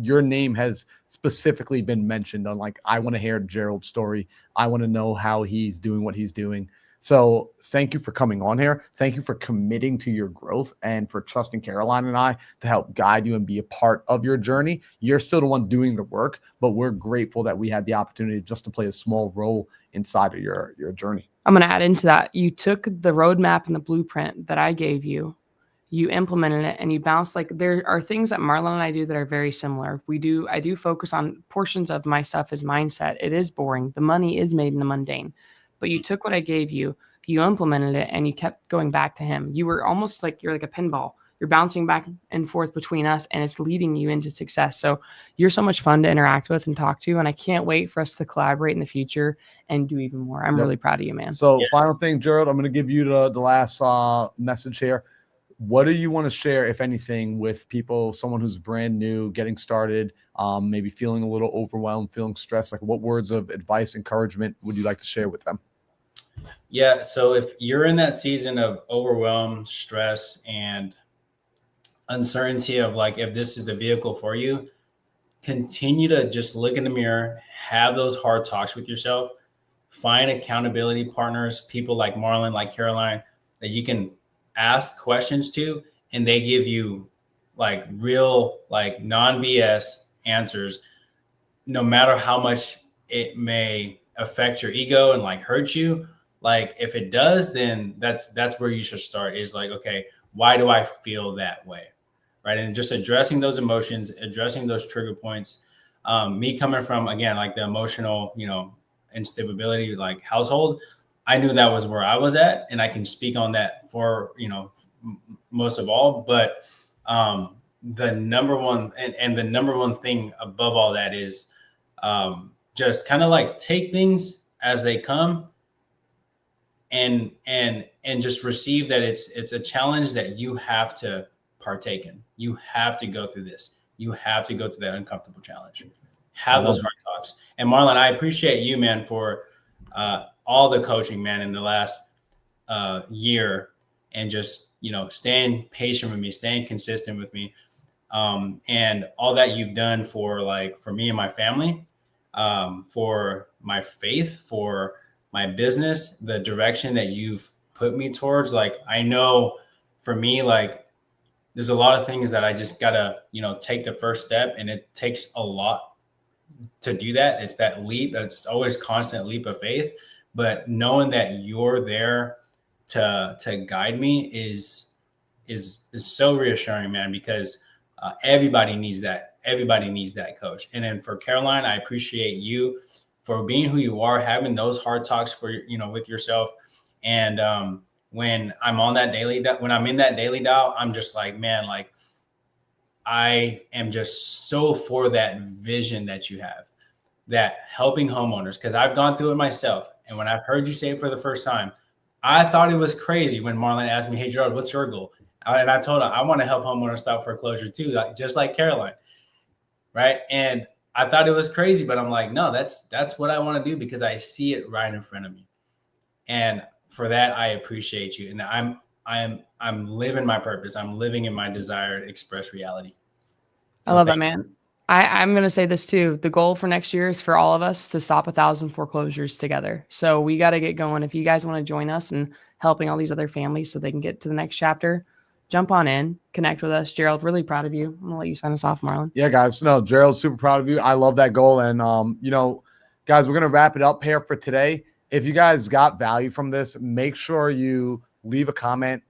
your name has specifically been mentioned on I want to hear Gerald's story. I want to know how he's doing what he's doing. So thank you for coming on here. Thank you for committing to your growth and for trusting Caroline and I to help guide you and be a part of your journey. You're still the one doing the work, but we're grateful that we had the opportunity just to play a small role inside of your journey. I'm going to add into that. You took the roadmap and the blueprint that I gave you. You implemented it and you bounced. There are things that Marlon and I do that are very similar. I do focus on portions of my stuff as mindset. It is boring. The money is made in the mundane, but you took what I gave you, you implemented it, and you kept going back to him. You were almost you're like a pinball. You're bouncing back and forth between us, and it's leading you into success. So you're so much fun to interact with and talk to, and I can't wait for us to collaborate in the future and do even more. I'm really proud of you, man. So final thing, Gerald, I'm going to give you the last message here. What do you want to share, if anything, with people, someone who's brand new, getting started, maybe feeling a little overwhelmed, feeling stressed? What words of advice, encouragement would you like to share with them? Yeah. So if you're in that season of overwhelm, stress, and uncertainty of like if this is the vehicle for you, continue to just look in the mirror, have those hard talks with yourself, find accountability partners, people like Marlon, like Caroline, that you can ask questions to, and they give you like real, like non BS answers, no matter how much it may affect your ego and like hurt you. Like if it does, then that's where you should start, is like, okay, why do I feel that way? Right. And just addressing those emotions, addressing those trigger points. Me coming from, again, like the emotional, instability, like household, I knew that was where I was at, and I can speak on that for, most of all. But the number one, and the number one thing above all that is just kind of like take things as they come, and just receive that it's a challenge that you have to partake in. You have to go through this. You have to go through that uncomfortable challenge. Have those hard talks. And Marlon, I appreciate you, man, for all the coaching, man, in the last year, and just, staying patient with me, staying consistent with me, and all that you've done for me and my family, for my faith, for my business, the direction that you've put me towards. Like, I know for me, like, there's a lot of things that I just gotta, take the first step, and it takes a lot to do that. It's that leap. It's always constant leap of faith, but knowing that you're there to guide me is so reassuring, man, because everybody needs that. Everybody needs that coach. And then for Caroline, I appreciate you for being who you are, having those hard talks with yourself. And when I'm on that when I'm in that daily dial, I'm just like, man, like, I am just so for that vision that you have, that helping homeowners, because I've gone through it myself. And when I've heard you say it for the first time, I thought it was crazy when Marlon asked me, hey, Gerald, what's your goal? And I told him, I want to help homeowners stop foreclosure too, just like Caroline. Right. And I thought it was crazy, but I'm like, no, that's what I want to do, because I see it right in front of me. And for that, I appreciate you. And I'm living my purpose. I'm living in my desired express reality. So I love that, man. I'm going to say this too. The goal for next year is for all of us to stop 1,000 foreclosures together. So we got to get going. If you guys want to join us and helping all these other families so they can get to the next chapter, jump on in, connect with us. Gerald, really proud of you. I'm going to let you sign us off, Marlon. Yeah, guys. No, Gerald, super proud of you. I love that goal. And, guys, we're going to wrap it up here for today. If you guys got value from this, make sure you leave a comment,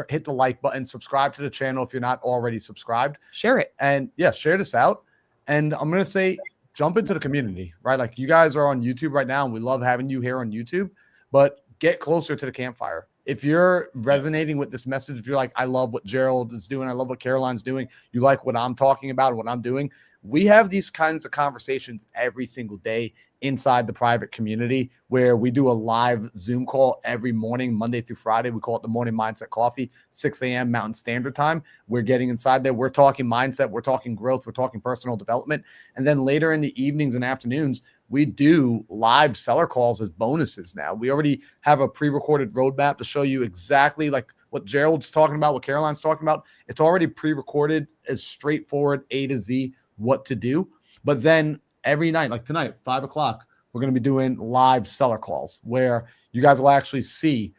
hit the like button, subscribe to the channel if you're not already subscribed. Share it. And yeah, share this out. And I'm going to say, jump into the community, right? Like, you guys are on YouTube right now, and we love having you here on YouTube, but get closer to the campfire. If you're resonating with this message, if you're like, I love what Gerald is doing, I love what Caroline's doing, you like what I'm talking about, what I'm doing, we have these kinds of conversations every single day inside the private community, where we do a live Zoom call every morning, Monday through Friday. We call it the Morning Mindset Coffee, 6 a.m. Mountain Standard Time. We're getting inside there. We're talking mindset. We're talking growth. We're talking personal development. And then later in the evenings and afternoons, we do live seller calls as bonuses now. We already have a pre-recorded roadmap to show you exactly like what Gerald's talking about, what Caroline's talking about. It's already pre-recorded as straightforward A to Z what to do. But then every night, like tonight, 5 o'clock, we're going to be doing live seller calls where you guys will actually see.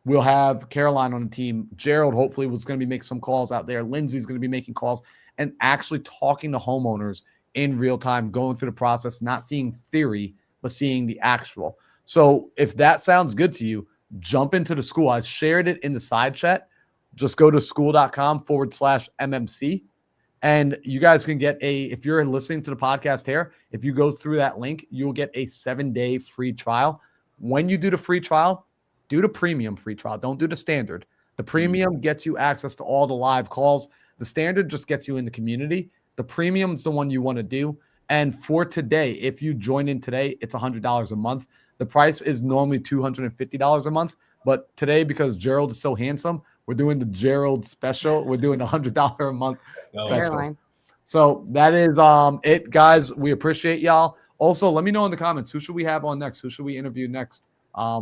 We'll have Caroline on the team. Gerald hopefully was going to be making some calls out there. Lindsay's going to be making calls and actually talking to homeowners in real time, going through the process, not seeing theory, but seeing the actual. So if that sounds good to you, jump into the school. I shared it in the side chat. Just go to school.com/MMC. And you guys can get if you're listening to the podcast here, if you go through that link, you'll get a 7-day free trial. When you do the free trial, do the premium free trial. Don't do the standard. The premium gets you access to all the live calls. The standard just gets you in the community. The premium is the one you want to do. And for today, if you join in today, it's $100 a month. The price is normally $250 a month. But today, because Gerald is so handsome, we're doing the Gerald special. We're doing $100 a month special. Caroline. So that is it, guys. We appreciate y'all. Also, let me know in the comments, who should we have on next? Who should we interview next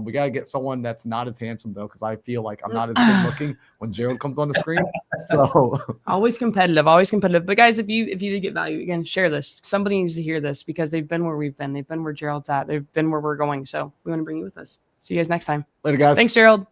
We got to get someone that's not as handsome, though, because I feel like I'm not as good looking when Gerald comes on the screen. So always competitive, always competitive. But guys, if you did get value, again, share this. Somebody needs to hear this because they've been where we've been. They've been where Gerald's at. They've been where we're going. So we want to bring you with us. See you guys next time. Later, guys. Thanks, Gerald.